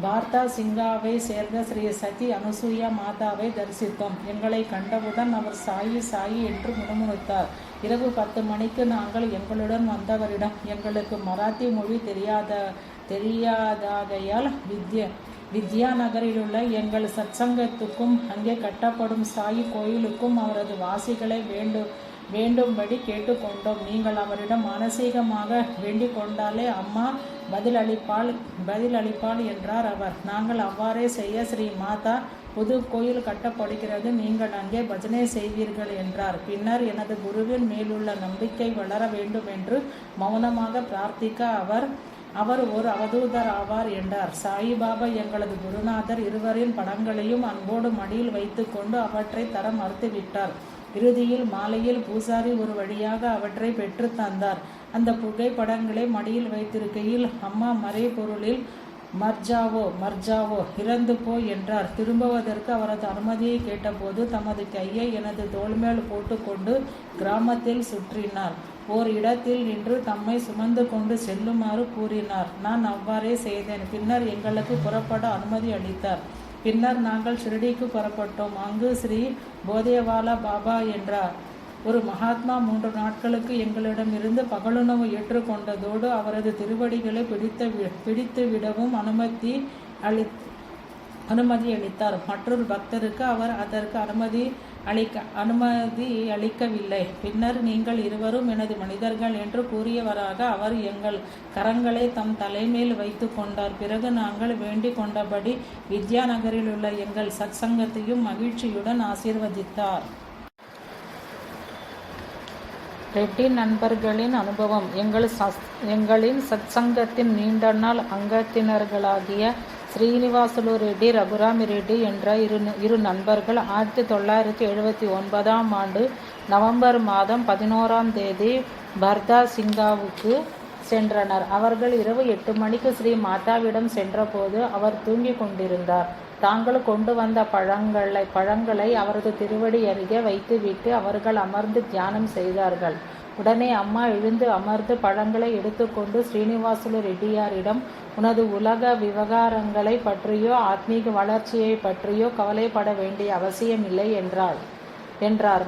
பார்த்தா சிங்காவை சேர்ந்த ஸ்ரீ சதி அனுசூயா மாதாவை தரிசித்தோம். எங்களை கண்டவுடன் அவர் சாயி சாயி என்று முணுமுணுத்தார். இரவு 10 மணிக்கு நாங்கள் எங்களுடன் வந்தவரிடம் எங்களுக்கு மராத்தி மொழி தெரியாதாகையால் வித்யா நகரிலுள்ள எங்கள் சத்சங்கத்துக்கும் அங்கே கட்டப்படும் சாயி கோயிலுக்கும் அவரது வாசிகளை வேண்டும்படி கேட்டுக்கொண்டோம். நீங்கள் அவரிடம் மானசீகமாக வேண்டிக் கொண்டாலே அம்மா பதிலளிப்பாள் என்றார் அவர். நாங்கள் அவ்வாறே செய்ய ஸ்ரீ மாதா புது கோயில் கட்டப்படுகிறது, நீங்கள் அங்கே பஜனை செய்வீர்கள் என்றார். பின்னர் எனது குருவின் மேலுள்ள நம்பிக்கை வளர வேண்டும் என்று மௌனமாக பிரார்த்திக்க அவர் ஒரு அவதூதர் ஆவார் என்றார். சாயிபாபா எங்களது குருநாதர் இருவரின் படங்களையும் அன்போடு மடியில் வைத்து கொண்டு அவற்றை தர மறுத்துவிட்டார். இறுதியில் மாலையில் பூசாரி ஒரு வழியாக அவற்றை பெற்று தந்தார். அந்த புகைப்படங்களை மடியில் வைத்திருக்கையில் அம்மா மறைபொருளில் மர்ஜாவோ இறந்து போ என்றார். திரும்புவதற்கு அவரது அனுமதியை கேட்டபோது தமது கையை எனது தோள்மேல் போட்டுக்கொண்டு கிராமத்தில் சுற்றினார். ஓர் இடத்தில் நின்று தம்மை சுமந்து கொண்டு செல்லுமாறு கூறினார். நான் அவ்வாறே செய்தேன். பின்னர் எங்களுக்கு புறப்பட அனுமதி அளித்தார். பின்னர் நாங்கள் ஷிரடிக்கு புறப்பட்டோம். அங்கு ஸ்ரீ போதேவாலா பாபா என்றார் ஒரு மகாத்மா 3 நாட்களுக்கு எங்களிடமிருந்து பகலுணவு ஏற்றுக்கொண்டதோடு அவரது திருவடிகளை பிடித்து விடவும் அனுமதி அளித்தார். மற்றொரு பக்தருக்கு அவர் அதற்கு அனுமதி அளிக்கவில்லை. பின்னர் நீங்கள் இருவரும் எனது மனிதர்கள் என்று கூறியவராக அவர் எங்கள் கரங்களை தம் தலைமேல் வைத்து கொண்டார். பிறகு நாங்கள் வேண்டிக் கொண்டபடி வித்யா நகரில் உள்ள எங்கள் சத்சங்கத்தையும் மகிழ்ச்சியுடன் ஆசீர்வதித்தார். ரெட்டி நண்பர்களின் அனுபவம். எங்களின் சத்சங்கத்தின் நீண்ட நாள் அங்கத்தினர்களாகிய ஸ்ரீனிவாசுலு ரெட்டி, ரகுராமி ரெட்டி என்ற இரு நண்பர்கள் 1979ஆம் ஆண்டு நவம்பர் மாதம் 11ஆம் தேதி பர்தா சிங்காவுக்கு சென்றனர். அவர்கள் இரவு 8 மணிக்கு ஸ்ரீ மாதாவிடம் சென்றபோது அவர் தூங்கிக் கொண்டிருந்தார். தாங்கள் கொண்டு வந்த பழங்களை அவரது திருவடி அருகே வைத்துவிட்டு அவர்கள் அமர்ந்து தியானம் செய்தார்கள். உடனே அம்மா எழுந்து அமர்ந்து பழங்களை எடுத்துக்கொண்டு ஸ்ரீனிவாசுலு ரெட்டியாரிடம், உனது உலக விவகாரங்களை பற்றியோ ஆத்மீக வளர்ச்சியை பற்றியோ கவலைப்பட வேண்டிய அவசியமில்லை என்றார்.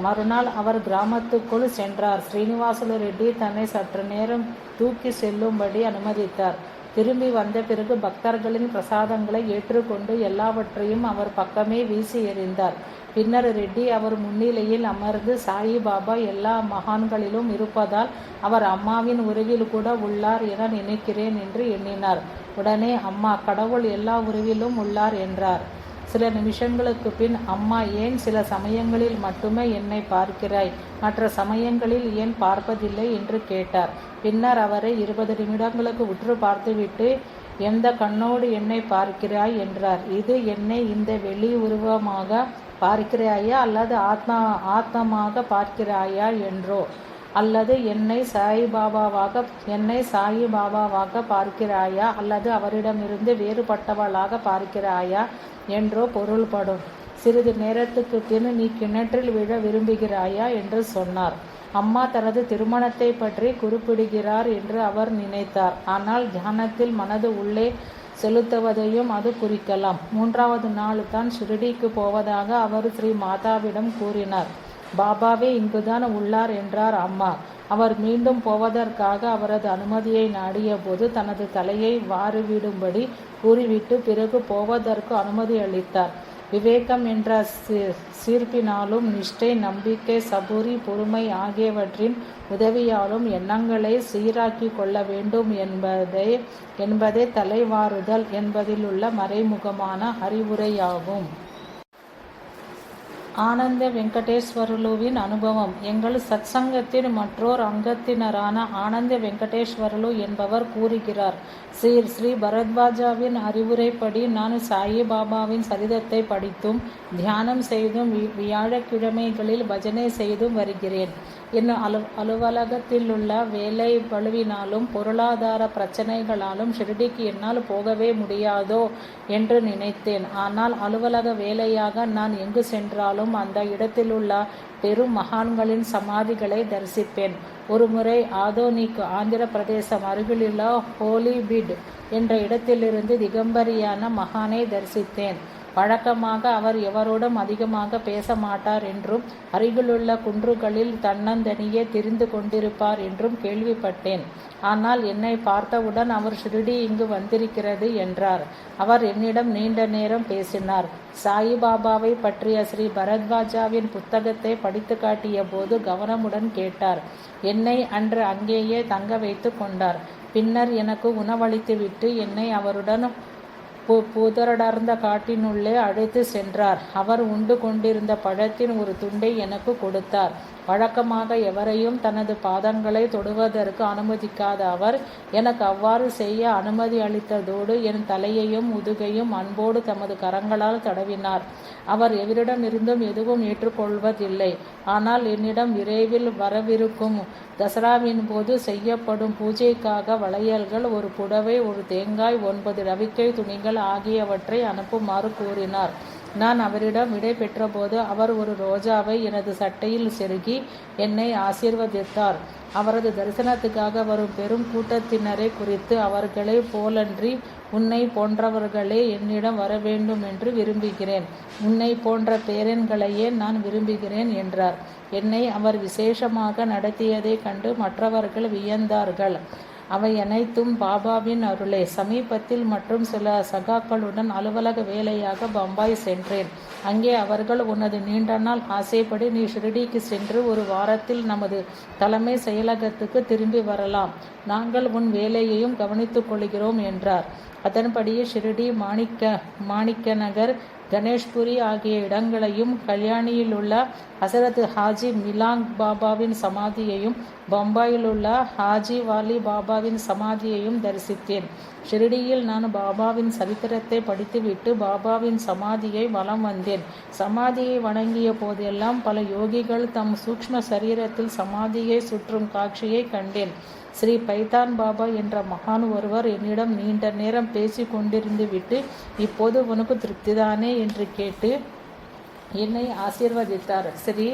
மறுநாள் அவர் கிராமத்துக்குள் சென்றார். ஸ்ரீனிவாசுலு ரெட்டி தன்னை சற்று நேரம் தூக்கி செல்லும்படி அனுமதித்தார். திரும்பி வந்த பிறகு பக்தர்களின் பிரசாதங்களை ஏற்றுக்கொண்டு எல்லாவற்றையும் அவர் பக்கமே வீசி எறிந்தார். பின்னர் ரெட்டி அவர் முன்னிலையில் அமர்ந்து, சாயிபாபா எல்லா மகான்களிலும் இருப்பதால் அவர் அம்மாவின் உருவில் கூட உள்ளார் என நினைக்கிறேன் என்று எண்ணினார். உடனே அம்மா, கடவுள் எல்லா உருவிலும் உள்ளார் என்றார். சில நிமிஷங்களுக்கு பின், அம்மா, ஏன் சில சமயங்களில் மட்டுமே என்னை பார்க்கிறாய், மற்ற சமயங்களில் ஏன் பார்ப்பதில்லை என்று கேட்டார். பின்னர் அவரை 20 நிமிடங்களுக்கு உற்று பார்த்துவிட்டு, எந்த கண்ணோடு என்னை பார்க்கிறாய் என்றார். இது என்னை இந்த வெளி உருவமாக பார்க்கிறாயா அல்லது ஆத்மமாக பார்க்கிறாயா என்றோ, அல்லது என்னை சாயிபாபாவாக பார்க்கிறாயா அல்லது அவரிடமிருந்து வேறுபட்டவளாக பார்க்கிறாயா என்றோ பொருள்படும். சிறிது நேரத்துக்கு பின், நீ கிணற்றில் விழ விரும்புகிறாயா என்று சொன்னார். அம்மா தனது திருமணத்தை பற்றி குறிப்பிடுகிறார் என்று அவர் நினைத்தார். ஆனால் தியானத்தில் மனது உள்ளே செலுத்துவதையும் அது குறிக்கலாம். 3வது நாள் தான் ஷிரடிக்கு போவதாக அவர் ஸ்ரீ மாதாவிடம் கூறினார். பாபாவே இங்குதான் உள்ளார் என்றார் அம்மா. அவர் மீண்டும் போவதற்காக அவரது அனுமதியை நாடிய போது தனது தலையை வாரிவிடும்படி கூறிவிட்டு பிறகு போவதற்கு அனுமதி அளித்தார். விவேகம் என்ற சீர்பினாலும் நிஷ்டை, நம்பிக்கை, சபூரி, பொறுமை ஆகியவற்றின் உதவியாலும் எண்ணங்களை சீராக்கி கொள்ள வேண்டும் என்பதே தலைவாறுதல் என்பதிலுள்ள மறைமுகமான அறிவுரையாகும். ஆனந்த வெங்கடேஸ்வரலுவின் அனுபவம். எங்கள் சத்சங்கத்தின் மற்றோர் அங்கத்தினரான ஆனந்த வெங்கடேஸ்வரலு என்பவர் கூறுகிறார், ஸ்ரீ பரத்வாஜாவின் அறிவுரைப்படி நான் சாயிபாபாவின் சரிதத்தை படித்தும் தியானம் செய்தும் வியாழக்கிழமைகளில் பஜனை செய்தும் வருகிறேன். என் அலுவலகத்திலுள்ள வேலை பளுவினாலும் பொருளாதார பிரச்சனைகளாலும் ஷிரடிக்கு என்னால் போகவே முடியாதோ என்று நினைத்தேன். ஆனால் அலுவலக வேலையாக நான் எங்கு சென்றாலும் அந்த இடத்திலுள்ள பெரும் மகான்களின் சமாதிகளை தரிசிப்பேன். ஒருமுறை ஆதோனிக், ஆந்திர பிரதேசம் அருகிலுள்ள ஹோலிபிட் என்ற இடத்திலிருந்து திகம்பரியான மகானை தரிசித்தேன். வழக்கமாக அவர் எவரோடும் அதிகமாக பேச மாட்டார் என்றும் அருகிலுள்ள குன்றுகளில் தன்னந்தனியே திரிந்து கொண்டிருப்பார் என்றும் கேள்விப்பட்டேன். ஆனால் என்னை பார்த்தவுடன் அவர் ஷிரடி இங்கு வந்திருக்கிறது என்றார். அவர் என்னிடம் நீண்ட நேரம் பேசினார். சாயிபாபாவை பற்றிய ஸ்ரீ பரத்வாஜாவின் புத்தகத்தை படித்து காட்டிய போது கவனமுடன் கேட்டார். என்னை அன்று அங்கேயே தங்க வைத்து கொண்டார். பின்னர் எனக்கு உணவளித்துவிட்டு என்னை அவருடன் புதரடர்ந்த காட்டினுள்ளே அழைத்து சென்றார். அவர் உண்டு கொண்டிருந்த பழத்தின் ஒரு துண்டை எனக்கு கொடுத்தார். வழக்கமாக எவரையும் தனது பாதங்களை தொடுவதற்கு அனுமதிக்காத அவர் எனக்கு அவ்வாறு செய்ய அனுமதி அளித்ததோடு என் தலையையும் முதுகையும் அன்போடு தமது கரங்களால் தடவினார். அவர் எவரிடமிருந்தும் எதுவும் ஏற்றுக்கொள்வதில்லை. ஆனால் என்னிடம் விரைவில் வரவிருக்கும் தசராவின் போது செய்யப்படும் பூஜைக்காக வளையல்கள், ஒரு புடவை, ஒரு தேங்காய், 9 ரவிக்கை துணிகள் ஆகியவற்றை அனுப்புமாறு கூறினார். நான் அவரிடம் விடை பெற்றபோது அவர் ஒரு ரோஜாவை எனது சட்டையில் செருகி என்னை ஆசீர்வதித்தார். அவரது தரிசனத்துக்காக வரும் பெரும் கூட்டத்தினரை குறித்து, அவர்களை போலன்றி உன்னை போன்றவர்களே என்னிடம் வர வேண்டும் என்று விரும்புகிறேன். உன்னை போன்ற பேரன்களையே நான் விரும்புகிறேன் என்றார். என்னை அவர் விசேஷமாக நடத்தியதைக் கண்டு மற்றவர்கள் வியந்தார்கள். அவை அனைத்தும் பாபாவின் அருளே. சமீபத்தில் மற்றும் சில சகாக்களுடன் அலுவலக வேலையாக பம்பாய் சென்றேன். அங்கே அவர்கள், உனது நீண்ட நாள் ஆசைப்படி நீ ஷிரடிக்கு சென்று ஒரு வாரத்தில் நமது தலைமை செயலகத்துக்கு திரும்பி வரலாம். நாங்கள் உன் வேலையையும் கவனித்துக் கொள்கிறோம் என்றார். அதன்படியே ஷிரடி, மாணிக்கநகர், கணேஷ்புரி ஆகிய இடங்களையும், கல்யாணியில் உள்ள ஹசரத் ஹாஜி மிலாங் பாபாவின் சமாதியையும், பம்பாயில் உள்ள ஹாஜி வாலி பாபாவின் சமாதியையும் தரிசித்தேன். ஷிரடியில் நான் பாபாவின் சரித்திரத்தை படித்துவிட்டு பாபாவின் சமாதியை வலம் வந்தேன். சமாதியை வணங்கிய போதெல்லாம் பல யோகிகள் தம் சூக்ஷ்ம சரீரத்தில் சமாதியை சுற்றும் காட்சியை கண்டேன். ஸ்ரீ பைத்தான் பாபா என்ற மகான் ஒருவர் என்னிடம் நீண்ட நேரம் பேசி கொண்டிருந்து விட்டு, இப்போது உனக்கு திருப்திதானே என்று கேட்டு என்னை ஆசீர்வதித்தார். ஸ்ரீ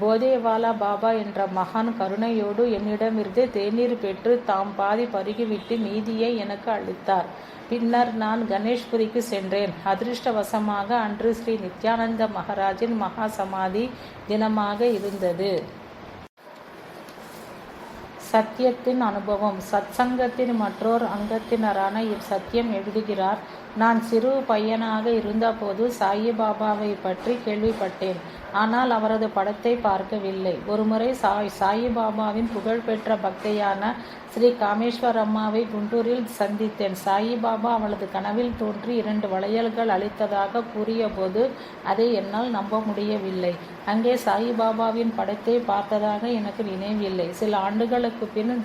போதேவாலா பாபா என்ற மகான் கருணையோடு என்னிடமிருந்து தேநீர் பெற்று தாம் பாதி பருகிவிட்டு மீதியை எனக்கு அளித்தார். பின்னர் நான் கணேஷ்புரிக்கு சென்றேன். அதிர்ஷ்டவசமாக அன்று ஸ்ரீ நித்யானந்த மகாராஜின் மகா சமாதி தினமாக இருந்தது. சத்தியத்தின் அனுபவம். சத்சங்கத்தின் மற்றொரு அங்கத்தினரான இவ்சத்தியம் எழுதுகிறார். நான் சிறு பையனாக இருந்தபோது சாயிபாபாவை பற்றி கேள்விப்பட்டேன். ஆனால் அவரது படத்தை பார்க்கவில்லை. ஒருமுறை சாயிபாபாவின் புகழ்பெற்ற பக்தையான ஸ்ரீ காமேஸ்வரம்மாவை குண்டூரில் சந்தித்தேன். சாயிபாபா அவளது கனவில் தோன்றி 2 வளையல்கள் அளித்ததாக கூறியபோது அதை என்னால் நம்ப முடியவில்லை. அங்கே சாயிபாபாவின் படத்தை பார்த்ததாக எனக்கு நினைவில்லை. சில ஆண்டுகளுக்கு பின்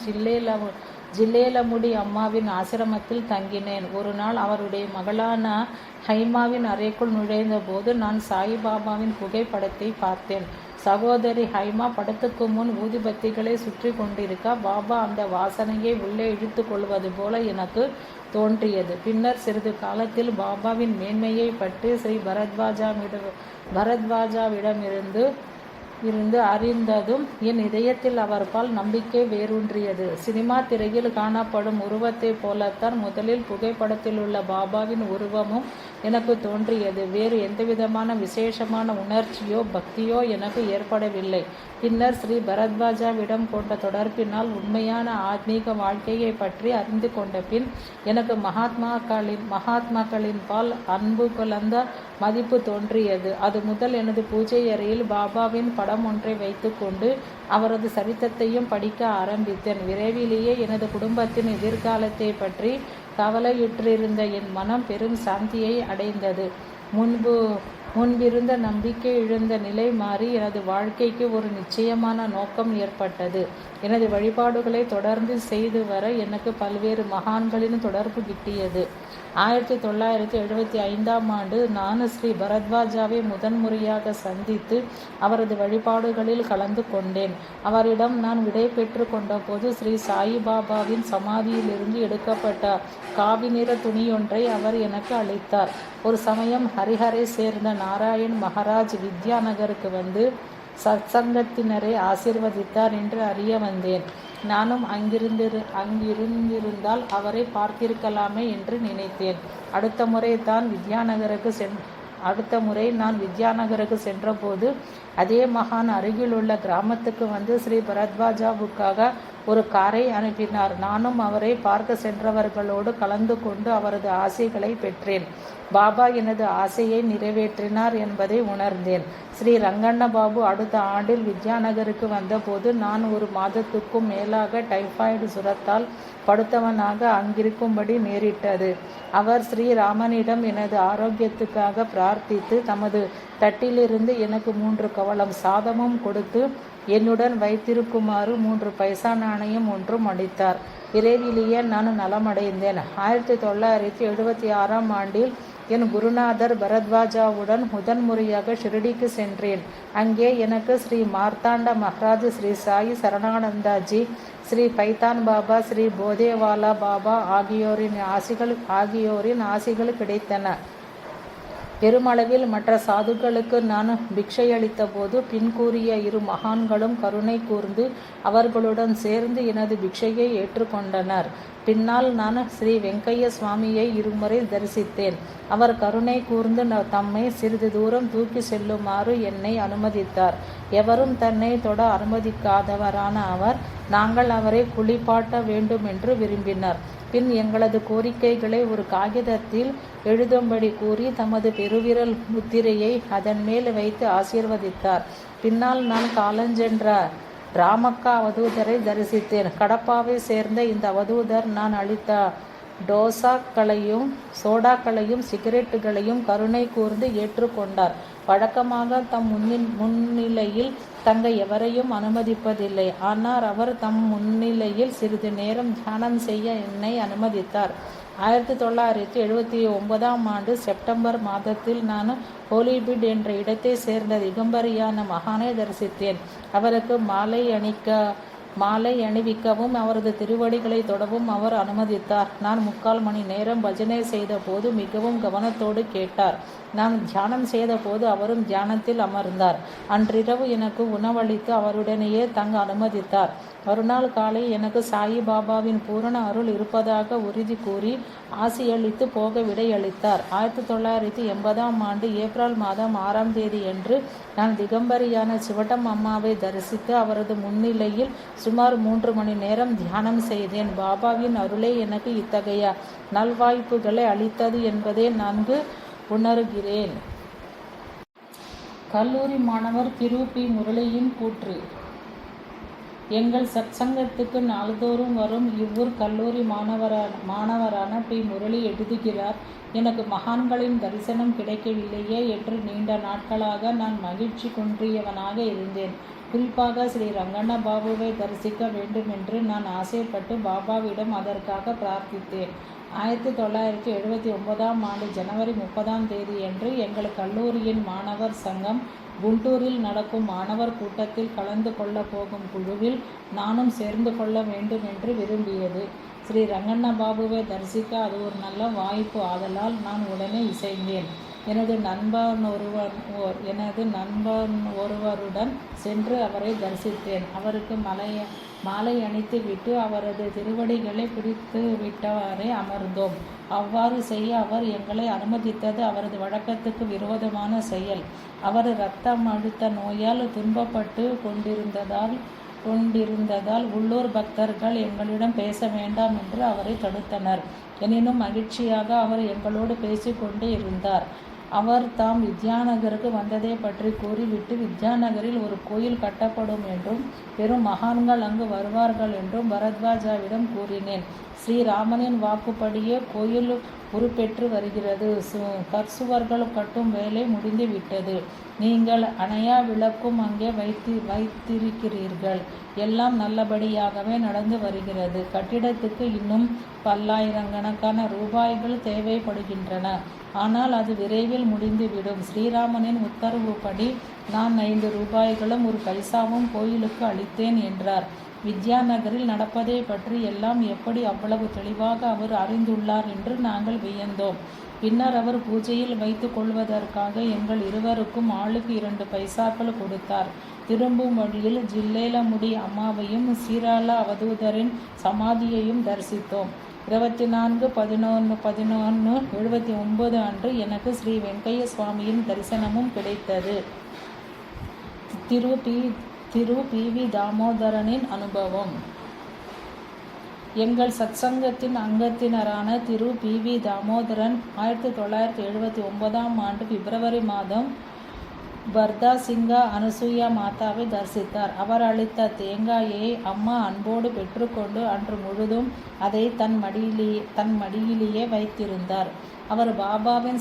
ஜில்லேலமுடி அம்மாவின் ஆசிரமத்தில் தங்கினேன். ஒரு நாள் அவருடைய மகளான ஹைமாவின் அறைக்குள் நுழைந்த போது நான் சாயிபாபாவின் புகைப்படத்தை பார்த்தேன். சகோதரி ஹைமா படத்துக்கு முன் ஊதிபத்திகளை சுற்றி கொண்டிருக்க பாபா அந்த வாசனையை உள்ளே இழுத்து கொள்வது போல எனக்கு தோன்றியது. பின்னர் சிறிது காலத்தில் பாபாவின் மேன்மையை பற்றி ஸ்ரீ பரத்வாஜாவிடமிருந்து அறிந்ததும் என் இதயத்தில் அவர்பால் நம்பிக்கை வேரூன்றியது. சினிமா திரையில் காணப்படும் உருவத்தை போலத்தான் முதலில் புகைப்படத்தில் உள்ள பாபாவின் உருவமும் எனக்கு தோன்றியது. வேறு எந்தவிதமான விசேஷமான உணர்ச்சியோ பக்தியோ எனக்கு ஏற்படவில்லை. பின்னர் ஸ்ரீ பரத்வாஜாவிடம் கொண்ட தொடர்பினால் உண்மையான ஆத்மீக வாழ்க்கையை பற்றி அறிந்து கொண்ட பின் எனக்கு மகாத்மாக்களின் பால் அன்பு கலந்த மதிப்பு தோன்றியது. அது முதல் எனது பூஜை அறையில் பாபாவின் படம் ஒன்றை வைத்துக்கொண்டு அவரது சரித்திரத்தையும் படிக்க ஆரம்பித்தேன். விரைவிலேயே எனது குடும்பத்தின் எதிர்காலத்தை பற்றி கவலையுற்றிருந்த என் மனம் பெரும் சாந்தியை அடைந்தது. முன்பிருந்த நம்பிக்கை இழந்த நிலை மாறி எனது வாழ்க்கைக்கு ஒரு நிச்சயமான நோக்கம் ஏற்பட்டது. எனது வழிபாடுகளை தொடர்ந்து செய்து வர எனக்கு பல்வேறு மகான்களின் தொடர்பு கிட்டியது. 1975ஆம் ஆண்டு நான் ஸ்ரீ பரத்வாஜாவை முதன்முறையாக சந்தித்து அவரது வழிபாடுகளில் கலந்து கொண்டேன். அவரிடம் நான் விடை பெற்று கொண்ட போது ஸ்ரீ சாயிபாபாவின் சமாதியிலிருந்து எடுக்கப்பட்ட காவி நிற துணியொன்றை அவர் எனக்கு அளித்தார். ஒரு சமயம் ஹரிஹரை சேர்ந்த நாராயண் மகாராஜ் வித்யாநகருக்கு வந்து சத்சங்கத்தினரை ஆசீர்வதித்தார் என்று அறிய வந்தேன். நானும் அங்கிருந்திருந்தால் அவரை பார்த்திருக்கலாமே என்று நினைத்தேன். அடுத்த முறை நான் வித்யாநகருக்கு சென்றபோது அதே மகான் அருகிலுள்ள கிராமத்துக்கு வந்து ஸ்ரீ பரத்வாஜாவுக்காக ஒரு காரை அனுப்பினார். நானும் அவரை பார்க்க சென்றவர்களோடு கலந்து கொண்டு அவரது ஆசைகளை பெற்றேன். பாபா எனது ஆசையை நிறைவேற்றினார் என்பதை உணர்ந்தேன். ஸ்ரீ ரங்கண்ண பாபு அடுத்த ஆண்டில் வித்யாநகருக்கு வந்தபோது நான் 1 மாதத்துக்கும் மேலாக டைபாய்டு சுரத்தால் படுத்தவனாக அங்கிருக்கும்படி நேரிட்டது. அவர் ஸ்ரீராமனிடம் எனது ஆரோக்கியத்துக்காக பிரார்த்தித்து தமது தட்டிலிருந்து எனக்கு 3 கவளம் சாதமும் கொடுத்து என்னுடன் வைத்திருக்குமாறு 3 பைசா நாணயம் ஒன்றும் அளித்தார். விரைவிலேயே நான் நலமடைந்தேன். 1976ஆம் ஆண்டில் என் குருநாதர் பரத்வாஜாவுடன் முதன்முறையாக ஷிரடிக்கு சென்றேன். அங்கே எனக்கு ஸ்ரீ மார்த்தாண்ட மஹராஜ், ஸ்ரீ சாயி சரணானந்தாஜி, ஸ்ரீ பைத்தான் பாபா, ஸ்ரீ போதேவாலா பாபா ஆகியோரின் ஆசிகள் கிடைத்தன. பெருமளவில் மற்ற சாதுக்களுக்கு நான் பிக்ஷையளித்த போது பின்கூறிய 2 மகான்களும் கருணை கூர்ந்து அவர்களுடன் சேர்ந்து எனது பிக்ஷையை ஏற்றுக்கொண்டனர். பின்னால் நான் ஸ்ரீ வெங்கைய சுவாமியை 2 முறை தரிசித்தேன். அவர் கருணை கூர்ந்து தம்மை சிறிது தூரம் தூக்கி செல்லுமாறு என்னை அனுமதித்தார். எவரும் தன்னை தொட அனுமதிக்காதவரான அவர் நாங்கள் அவரை குளிப்பாட்ட வேண்டுமென்று விரும்பினார். பின் எங்களது கோரிக்கைகளை ஒரு காகிதத்தில் எழுதும்படி கூறி தமது பெருவிரல் முத்திரையை அதன் மேல் வைத்து ஆசீர்வதித்தார். பின்னால் நான் காலஞ்சென்ற ராமக்கா அவதூதரை தரிசித்தேன். கடப்பாவை சேர்ந்த இந்த அவதூதர் நான் அளித்த சோடாக்களையும் சிகரெட்டுகளையும் கருணை கூர்ந்து ஏற்றுக்கொண்டார். வழக்கமாக தம் முன்னிலையில் தங்க எவரையும் அனுமதிப்பதில்லை. ஆனால் அவர் தம் முன்னிலையில் சிறிது நேரம் தியானம் செய்ய என்னை அனுமதித்தார். 1979ஆம் ஆண்டு செப்டம்பர் மாதத்தில் நான் ஹோலிபிட் என்ற இடத்தை சேர்ந்த திகம்பரியான மகானை தரிசித்தேன். அவருக்கு மாலை அணிவிக்கவும் அவரது திருவடிகளை தொடவும் அவர் அனுமதித்தார். நான் 3/4 மணி நேரம் பஜனை செய்த போது மிகவும் கவனத்தோடு கேட்டார். நான் தியானம் செய்தபோது அவரும் தியானத்தில் அமர்ந்தார். அன்றிரவு எனக்கு உணவளித்து அவருடனேயே தங்க அனுமதித்தார். மறுநாள் காலை எனக்கு சாயி பாபாவின் பூரண அருள் இருப்பதாக உறுதி கூறி ஆசியளித்து போக விடையளித்தார். 1980ஆம் ஆண்டு ஏப்ரல் மாதம் 6ஆம் தேதியன்று நான் திகம்பரியான சிவட்டம் அம்மாவை தரிசித்து அவரது முன்னிலையில் சுமார் 3 மணி நேரம் தியானம் செய்தேன். பாபாவின் அருளே எனக்கு இத்தகைய நல்வாய்ப்புகளை அளித்தது என்பதை நன்கு உணர்கிறேன். கல்லூரி மாணவர் திரு பி. முரளியின் கூற்று. எங்கள் சத்சங்கத்துக்கு நாள்தோறும் வரும் இவ்வூர் கல்லூரி மாணவரான பி. முரளி எழுதுகிறார். எனக்கு மகான்களின் தரிசனம் கிடைக்கவில்லையே என்று நீண்ட நாட்களாக நான் மகிழ்ச்சி குன்றியவனாக இருந்தேன். குறிப்பாக ஸ்ரீ ரங்கண்ண பாபுவை தரிசிக்க வேண்டும் என்று நான் ஆசைப்பட்டு பாபாவிடம் அதற்காக பிரார்த்தித்தேன். 1979ஆம் ஆண்டு ஜனவரி 30ஆம் தேதியன்று எங்கள் கல்லூரியின் மாணவர் சங்கம் குண்டூரில் நடக்கும் மாணவர் கூட்டத்தில் கலந்து கொள்ள போகும் குழுவில் நானும் சேர்ந்து கொள்ள வேண்டும் என்று விரும்பியது. ஸ்ரீ ரங்கண்ண பாபுவை தரிசிக்க அது ஒரு நல்ல வாய்ப்பு. ஆதலால் நான் உடனே இசைந்தேன். எனது நண்பன் ஒருவருடன் சென்று அவரை தரிசித்தேன். அவருக்கு மாலை அணித்து விட்டு அவரது திருவடிகளை பிடித்து விட்டவாறே அமர்ந்தோம். அவ்வாறு செய்ய அவர் எங்களை அனுமதித்தது அவரது வழக்கத்துக்கு விரோதமான செயல். அவர் இரத்தம் அழுத்த நோயால் துன்பப்பட்டு கொண்டிருந்ததால் உள்ளூர் பக்தர்கள் எங்களிடம் பேச வேண்டாம் என்று அவரை தடுத்தனர். எனினும் மகிழ்ச்சியாக அவர் எங்களோடு பேசிக்கொண்டே இருந்தார். அவர் தாம் வித்யாநகருக்கு வந்ததை பற்றி கூறிவிட்டு வித்யாநகரில் ஒரு கோயில் கட்டப்படும் என்றும் பெரும் மகான்கள் அங்கு வருவார்கள் என்றும் பரத்வாஜாவிடம் கூறினேன். ஸ்ரீராமனின் வாக்குப்படியே கோயில் உருப்பெற்று வருகிறது. கற்சுவர்கள் கட்டும் வேலை முடிந்து விட்டது. நீங்கள் அணையா விளக்கும் அங்கே வைத்திருக்கிறீர்கள். எல்லாம் நல்லபடியாகவே நடந்து வருகிறது. கட்டிடத்துக்கு இன்னும் பல்லாயிரக்கணக்கான ரூபாய்கள் தேவைப்படுகின்றன. ஆனால் அது விரைவில் முடிந்துவிடும். ஸ்ரீராமனின் உத்தரவுப்படி நான் 5 ரூபாய்களும் 1 பைசாவும் கோயிலுக்கு அளித்தேன் என்றார். வித்யாநகரில் நடப்பதை பற்றி எல்லாம் எப்படி அவ்வளவு தெளிவாக அவர் அறிந்துள்ளார் என்று நாங்கள் வியந்தோம். பின்னர் அவர் பூஜையில் வைத்து கொள்வதற்காக எங்கள் இருவருக்கும் ஆளுக்கு 2 பைசாக்கள் கொடுத்தார். திரும்பும் வழியில் ஜில்லேலமுடி அம்மாவையும் சீரால அவதூதரின் சமாதியையும் தரிசித்தோம். 24/11/1979 அன்று எனக்கு ஸ்ரீ வெங்கைய சுவாமியின் தரிசனமும் கிடைத்தது. திரு பி. வி. தாமோதரனின் அனுபவம். எங்கள் சத்சங்கத்தின் அங்கத்தினரான திரு பி. வி. தாமோதரன் 1979ஆம் ஆண்டு பிப்ரவரி மாதம் பர்தா சிங்கா அனுசூயா மாதாவை தரிசித்தார். அவர் அளித்த தேங்காயை அம்மா அன்போடு பெற்றுக்கொண்டு அன்று முழுதும் அதை தன் மடியிலேயே வைத்திருந்தார். அவர் பாபாவின்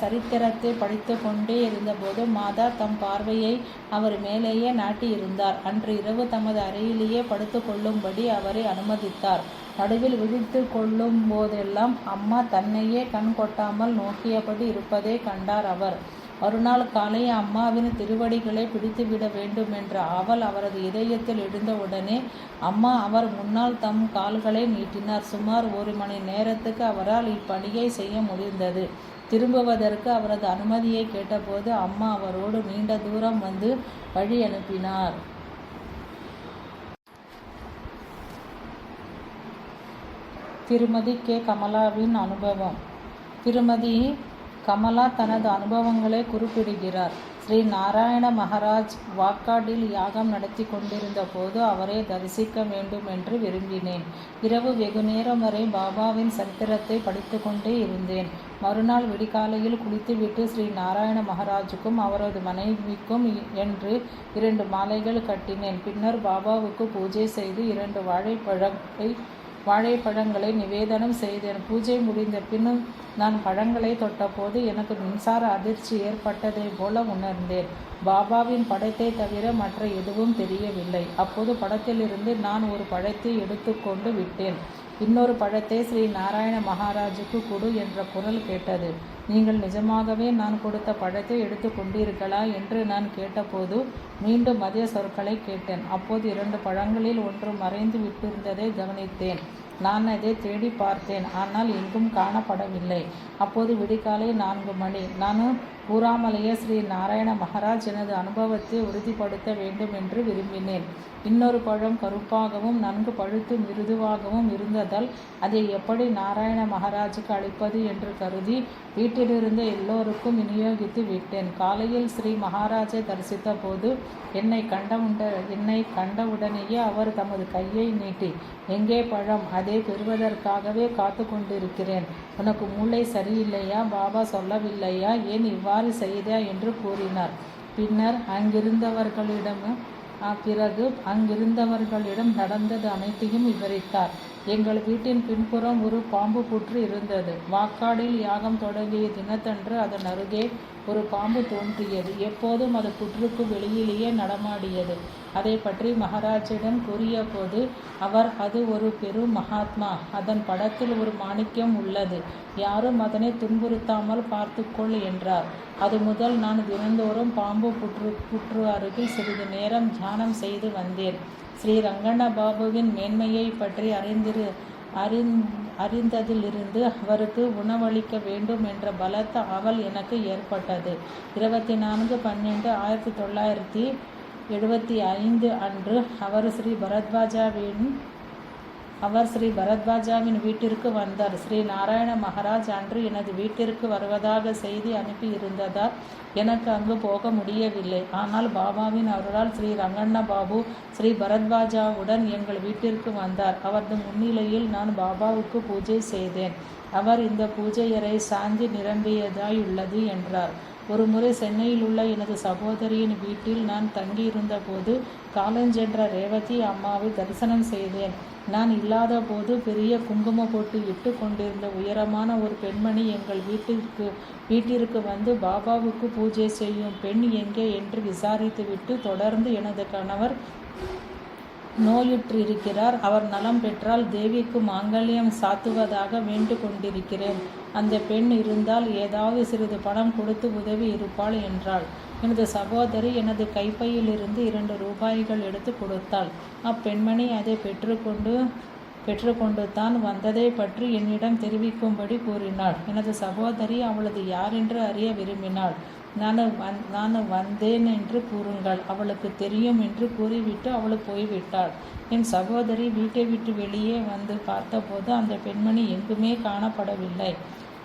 சரித்திரத்தை படித்து கொண்டே இருந்தபோது மாதா தம் பார்வையை அவர் மேலேயே நாட்டியிருந்தார். அன்று இரவு தமது அறையிலேயே படுத்து கொள்ளும்படி அவரை அனுமதித்தார். நடுவில் விழித்து கொள்ளும் போதெல்லாம் அம்மா தன்னையே கண் கொட்டாமல் நோக்கியபடி இருப்பதை கண்டார் அவர். மறுநாள் காலை அம்மாவின் திருவடிகளை பிடித்துவிட வேண்டும் என்ற ஆவல் அவரது இதயத்தில் எழுந்தவுடனே அம்மா அவர் முன்னால் தம் கால்களை நீட்டினார். சுமார் 1 மணி நேரத்துக்கு அவரால் இப்பணியை செய்ய முடிந்தது. திரும்புவதற்கு அவரது அனுமதியை கேட்டபோது அம்மா அவரோடு நீண்ட தூரம் வந்து வழி அனுப்பினார். திருமதி கே. கமலாவின் அனுபவம். திருமதி கமலா தனது அனுபவங்களை குறிப்பிடுகிறார். ஸ்ரீ நாராயண மகாராஜ் வாக்காடில் யாகம் நடத்தி கொண்டிருந்த போது அவரை தரிசிக்க வேண்டும் என்று விரும்பினேன். இரவு வெகு நேரம் வரை பாபாவின் சரித்திரத்தை படித்து கொண்டே இருந்தேன். மறுநாள் விடிகாலையில் குளித்துவிட்டு ஸ்ரீ நாராயண மகாராஜுக்கும் அவரது மனைவிக்கும் என்று 2 மாலைகள் கட்டினேன். பின்னர் பாபாவுக்கு பூஜை செய்து 2 வாழைப்பழங்களை நிவேதனம் செய்தேன். பூஜை முடிந்த பின்னும் நான் பழங்களை தொட்டபோது எனக்கு மின்சார அதிர்ச்சி ஏற்பட்டதை போல உணர்ந்தேன். பாபாவின் படத்தை தவிர மற்ற எதுவும் தெரியவில்லை. அப்போது படத்திலிருந்து நான் ஒரு பழத்தை எடுத்துக்கொண்டு விட்டேன். இன்னொரு பழத்தை ஸ்ரீ நாராயண மகாராஜுக்கு கொடு என்ற குரல் கேட்டது. நீங்கள் நிஜமாகவே நான் கொடுத்த பழத்தை எடுத்து கொண்டீர்களா என்று நான் கேட்டபோது மீண்டும் அதே சொற்களை கேட்டேன். அப்போது 2 பழங்களில் ஒன்று மறைந்து விட்டிருந்ததை கவனித்தேன். நான் அதை தேடி பார்த்தேன், ஆனால் எங்கும் காணப்படவில்லை. அப்போது விடிகாலை 4 மணி. நான் கூறாமலேயே ஸ்ரீ நாராயண மகாராஜ் எனது அனுபவத்தை உறுதிப்படுத்த வேண்டும் என்று விரும்பினேன். இன்னொரு பழம் கருப்பாகவும் நன்கு பழுத்து மிருதுவாகவும் இருந்ததால் அதை எப்படி நாராயண மகாராஜுக்கு அளிப்பது என்று கருதி வீட்டிலிருந்த எல்லோருக்கும் விநியோகித்து விட்டேன். காலையில் ஸ்ரீ மகாராஜை தரிசித்த போது என்னை கண்டவுடனேயே அவர் தமது கையை நீட்டி, எங்கே பழம்? அதை பெறுவதற்காகவே காத்து கொண்டிருக்கிறேன். உனக்கு மூளை சரியில்லையா? பாபா சொல்லவில்லையா? ஏன் இவ்வாறு செய்தா என்று கூறினார். அங்கிருந்தவர்களிடம் நடந்தது அனைத்தையும் விவரித்தார். எங்கள் வீட்டின் பின்புறம் ஒரு பாம்பு புற்று இருந்தது. வாக்காடில் யாகம் தொடங்கிய தினத்தன்று அதன் அருகே ஒரு பாம்பு தோன்றியது. எப்போதும் அது புற்றுக்கு வெளியிலேயே நடமாடியது. அதை பற்றி மகாராஜிடம் கூறிய போது அவர், அது ஒரு பெரும் மகாத்மா, அதன் படத்தில் ஒரு மாணிக்கம் உள்ளது, யாரும் அதனை துன்புறுத்தாமல் பார்த்துக்கொள் என்றார். அது முதல் நான் தினந்தோறும் பாம்பு புற்று அருகில் சிறிது நேரம் தியானம் செய்து வந்தேன். ஸ்ரீ ரங்கண்ண பாபுவின் மேன்மையை பற்றி அறிந்ததிலிருந்து அவருக்கு உணவளிக்க வேண்டும் என்ற பலத்த ஆவல் எனக்கு ஏற்பட்டது. 24/12/1975 அன்று அவர் ஸ்ரீ பரத்வாஜாவின் வீட்டிற்கு வந்தார். ஸ்ரீ நாராயண மகாராஜ் அன்று எனது வீட்டிற்கு வருவதாக செய்தி அனுப்பியிருந்ததால் எனக்கு அங்கு போக முடியவில்லை. ஆனால் பாபாவின் அருளால் ஸ்ரீ ரங்கண்ண பாபு ஸ்ரீ பரத்வாஜாவுடன் எங்கள் வீட்டிற்கு வந்தார். அவரது முன்னிலையில் நான் பாபாவுக்கு பூஜை செய்தேன். அவர், இந்த பூஜை அறை சாந்தி நிரம்பியதாயுள்ளது என்றார். ஒரு முறை சென்னையில் உள்ள எனது சகோதரியின் வீட்டில் நான் தங்கியிருந்த போது காலஞ்சென்ற ரேவதி அம்மாவை தரிசனம் செய்தேன். நான் இல்லாத போது பெரிய குங்கும போட்டு இட்டு கொண்டிருந்த உயரமான ஒரு பெண்மணி எங்கள் வீட்டிற்கு வந்து, பாபாவுக்கு பூஜை செய்யும் பெண் எங்கே என்று விசாரித்துவிட்டு, தொடர்ந்து, எனது கணவர் நோயுற்றிருக்கிறார், அவர் நலம் பெற்றால் தேவிக்கு மாங்கல்யம் சாத்துவதாக வேண்டு கொண்டிருக்கிறேன். அந்த பெண் இருந்தால் ஏதாவது சிறிது பணம் கொடுத்து உதவி இருப்பாள் என்றாள். எனது சகோதரி எனது கைப்பையிலிருந்து 2 ரூபாய்கள் எடுத்து கொடுத்தாள். அப்பெண்மணி அதை பெற்றுக்கொண்டு தான் வந்ததை பற்றி என்னிடம் தெரிவிக்கும்படி கூறினாள். எனது சகோதரி அவளது யாரென்று அறிய விரும்பினாள். நான் வந்தேன் என்று கூறுங்கள், அவளுக்கு தெரியும் என்று கூறிவிட்டு அவள் போய்விட்டாள். என் சகோதரி வீட்டை விட்டு வெளியே வந்து பார்த்தபோது அந்த பெண்மணி எங்குமே காணப்படவில்லை.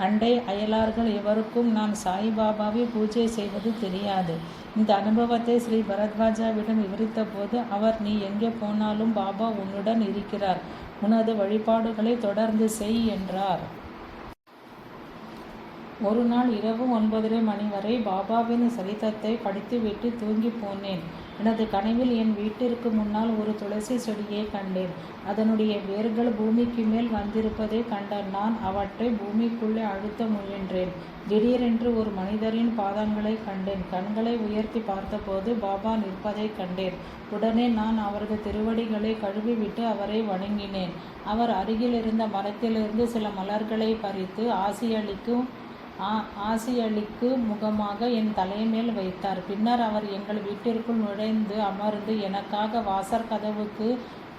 அண்டை அயலார்கள் எவருக்கும் நான் சாய்பாபாவை பூஜை செய்வது தெரியாது. இந்த அனுபவத்தை ஸ்ரீ பரத்வாஜாவிடம் விவரித்த போது அவர், நீ எங்கே போனாலும் பாபா உன்னுடன் இருக்கிறார், உனது வழிபாடுகளை தொடர்ந்து செய் என்றார். ஒரு நாள் இரவு 9:30 மணி வரை பாபாவின் சரித்திரத்தை படித்துவிட்டு தூங்கி போனேன். எனது கனவில் என் வீட்டிற்கு முன்னால் ஒரு துளசி செடியை கண்டேன். அதனுடைய வேர்கள் பூமிக்கு மேல் வந்திருப்பதை கண்ட நான் அவற்றை பூமிக்குள்ளே அழுத்த முயன்றேன். திடீரென்று ஒரு மனிதரின் பாதங்களை கண்டேன். கண்களை உயர்த்தி பார்த்தபோது பாபா நிற்பதை கண்டேன். உடனே நான் அவரது திருவடிகளை கழுவிவிட்டு அவரை வணங்கினேன். அவர் அருகில் இருந்த மரத்திலிருந்து சில மலர்களை பறித்து ஆசியளிக்கு முகமாக என் தலைமேல் வைத்தார். பின்னர் அவர் எங்கள் வீட்டிற்குள் நுழைந்து அமர்ந்து, எனக்காக வாசற் கதவுக்கு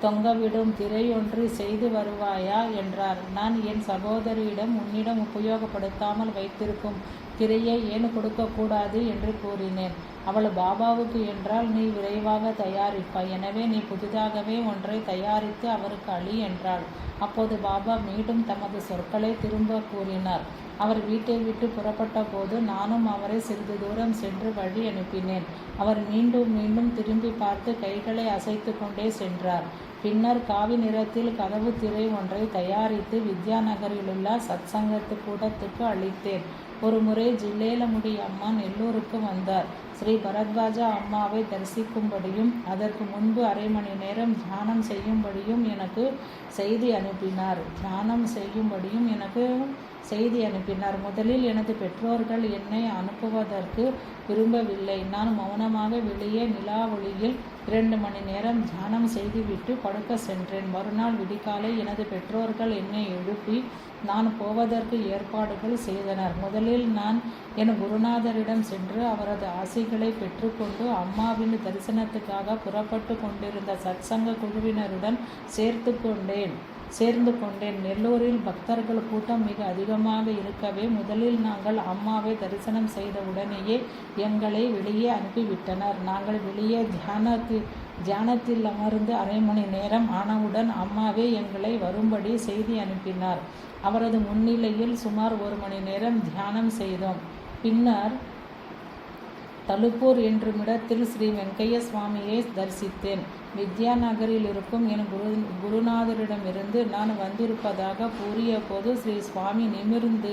தொங்கவிடும் திரையொன்று செய்து வருவாயா என்றார். நான் என் சகோதரியிடம், உன்னிடம் உபயோகப்படுத்தாமல் வைத்திருக்கும் திரையை ஏன் கொடுக்கக்கூடாது என்று கூறினேன். அவள், பாபாவுக்கு என்றால் நீ விரைவாக தயாரிப்பாய், எனவே நீ புதிதாகவே ஒன்றை தயாரித்து அவருக்கு அளி என்றாள். அப்போது பாபா மீண்டும் தமது சொற்களை திரும்ப கூறினார். அவர் வீட்டை விட்டு புறப்பட்ட போது நானும் அவரை சிறிது தூரம் சென்று வழி அனுப்பினேன். அவர் மீண்டும் மீண்டும் திரும்பி பார்த்து கைகளை அசைத்து கொண்டே சென்றார். பின்னர் காவி நிறத்தில் கதவு திரை ஒன்றை தயாரித்து வித்யா நகரிலுள்ள சத்சங்கத்து கூடத்துக்கு அளித்தேன். ஒரு முறை ஜில்லேலமுடி அம்மான் எல்லோருக்கு வந்தார். ஸ்ரீ பரத்வாஜா அம்மாவை தரிசிக்கும்படியும் அதற்கு முன்பு 1/2 மணி நேரம் தியானம் செய்யும்படியும் எனக்கு செய்தி அனுப்பினார். முதலில் எனது பெற்றோர்கள் என்னை அனுப்புவதற்கு விரும்பவில்லை. நான் மௌனமாக வெளியே நிலா ஒளியில் 2 மணி நேரம் தியானம் செய்துவிட்டு படுக்க சென்றேன். மறுநாள் விடிகாலை எனது பெற்றோர்கள் என்னை எழுப்பி நான் போவதற்கு ஏற்பாடுகள் செய்தனர். முதலில் நான் என் குருநாதரிடம் சென்று அவரது ஆசிகளை பெற்றுக்கொண்டு அம்மாவின் தரிசனத்துக்காக புறப்பட்டு கொண்டிருந்த சத்சங்க குழுவினருடன் சேர்த்து கொண்டேன். சேர்ந்து கொண்டேன். நெல்லூரில் பக்தர்கள் கூட்டம் மிக அதிகமாக இருக்கவே முதலில் நாங்கள் அம்மாவை தரிசனம் செய்த உடனேயே எங்களை வெளியே அனுப்பிவிட்டனர். நாங்கள் வெளியே தியானத்தில் அமர்ந்து அரை மணி நேரம் ஆனவுடன் அம்மாவே எங்களை வரும்படி செய்தி அனுப்பினார். அவரது முன்னிலையில் சுமார் 1 மணி நேரம் தியானம் செய்தோம். பின்னர் தலுப்பூர் என்றுமிடத்தில் ஸ்ரீ வெங்கைய சுவாமியை தரிசித்தேன். வித்யாநகரில் இருக்கும் என் குருநாதரிடமிருந்து நான் வந்திருப்பதாக கூறிய போது ஸ்ரீ சுவாமி நிமிர்ந்து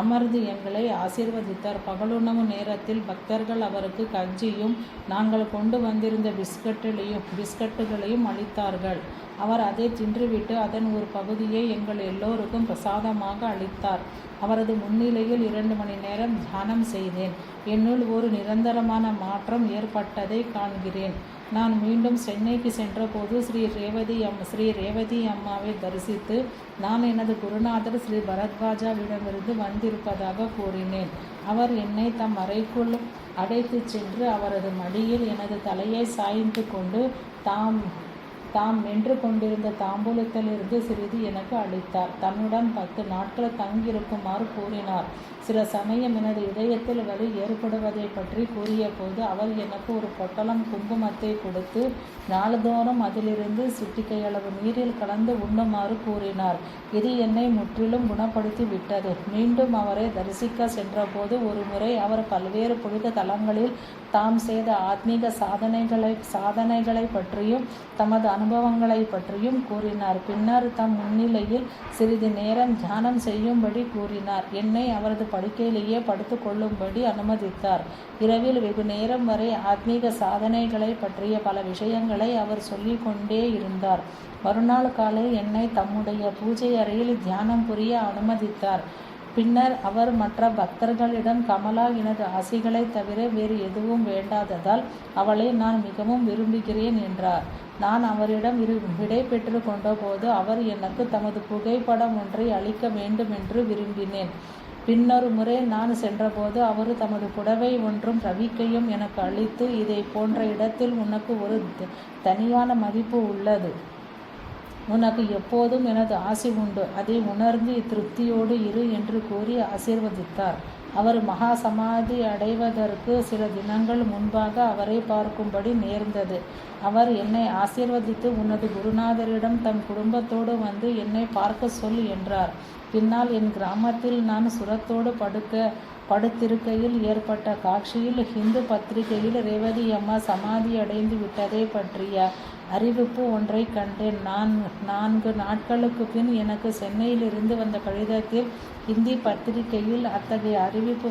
அமர்ந்து எங்களை ஆசீர்வதித்தார். பகலுணவு நேரத்தில் பக்தர்கள் அவருக்கு கஞ்சியும் நாங்கள் கொண்டு வந்திருந்த பிஸ்கட்டுகளையும் அளித்தார்கள். அவர் அதை தின்றுவிட்டு அதன் ஒரு பகுதியை எங்கள் எல்லோருக்கும் பிரசாதமாக அளித்தார். அவரது முன்னிலையில் 2 மணி நேரம் தியானம் செய்தேன். என்னுள் ஒரு நிரந்தரமான மாற்றம் ஏற்பட்டதை காண்கிறேன். நான் மீண்டும் சென்னைக்கு சென்றபோது ஸ்ரீ ரேவதி அம்மாவை தரிசித்து நான் எனது குருநாதர் ஸ்ரீ பரத்வாஜாவிடமிருந்து வந்திருப்பதாக கூறினேன். அவர் என்னை தம் அறைக்குள் அழைத்து சென்று அவரது மடியில் எனது தலையை சாய்ந்து கொண்டு தாம் வென்று கொண்டிருந்த தாம்பூலத்திலிருந்து சிறிது எனக்கு அளித்தார். தன்னுடன் 10 நாட்கள் தங்கியிருக்குமாறு கூறினார். சில சமயம் எனது இதயத்தில் வலி ஏற்படுவதை பற்றி கூறிய போது அவர் எனக்கு ஒரு பொட்டலம் குங்குமத்தை கொடுத்து நாள்தோறும் அதிலிருந்து சிட்டிக்கையளவு நீரில் கலந்து உண்ணுமாறு கூறினார். இது என்னை முற்றிலும் குணப்படுத்தி விட்டது. மீண்டும் அவரை தரிசிக்க சென்றபோது ஒரு முறை அவர் பல்வேறு புனித தலங்களில் தாம் செய்த ஆத்மீக சாதனைகளை பற்றியும் தமது அனுபவங்களை பற்றியும் கூறினார். பின்னர் தம் முன்னிலையில் சிறிது நேரம் தியானம் செய்யும்படி கூறினார். என்னை அவரது படுக்கையிலேயே படுத்து கொள்ளும்படி அனுமதித்தார். இரவில் வெகு நேரம் வரை ஆத்மீக சாதனைகளை பற்றிய பல விஷயங்களை அவர் சொல்லிக் கொண்டே இருந்தார். மறுநாள் காலை என்னை தம்முடைய பூஜை அறையில் தியானம் புரிய அனுமதித்தார். பின்னர் அவர் மற்ற பக்தர்களிடம் கமலா எனது ஆசிகளை தவிர வேறு எதுவும் வேண்டாததால் அவளை நான் மிகவும் விரும்புகிறேன் என்றார். நான் அவரிடம் விடை பெற்று கொண்டபோது அவர் எனக்கு தமது புகைப்படம் ஒன்றை அளிக்க வேண்டுமென்று விரும்பினேன். பின்னொரு முறை நான் சென்றபோது அவர் தமது புடவை ஒன்றும் ரவிக்கையும் எனக்கு அளித்து இதை போன்ற இடத்தில் உனக்கு ஒரு தனியான மதிப்பு உள்ளது. உனக்கு எப்போதும் எனது ஆசி உண்டு. அதை உணர்ந்து திருப்தியோடு இரு என்று கூறி ஆசீர்வதித்தார். அவர் மகா சமாதி அடைவதற்கு சில தினங்கள் முன்பாக அவரை பார்க்கும்படி நேர்ந்தது. அவர் என்னை ஆசீர்வதித்து உனது குருநாதரிடம் தம் குடும்பத்தோடு வந்து என்னை பார்க்க சொல் என்றார். பின்னால் என் கிராமத்தில் நான் சுரத்தோடு படுத்திருக்கையில் ஏற்பட்ட காட்சியில் ஹிந்து பத்திரிகையில் ரேவதி அம்மா சமாதி அடைந்து விட்டதை பற்றிய அறிவிப்பு ஒன்றை கண்டேன். 4 நாட்களுக்கு பின் எனக்கு சென்னையிலிருந்து வந்த கடிதத்தில் ஹிந்து பத்திரிகையில் அத்தகைய அறிவிப்பு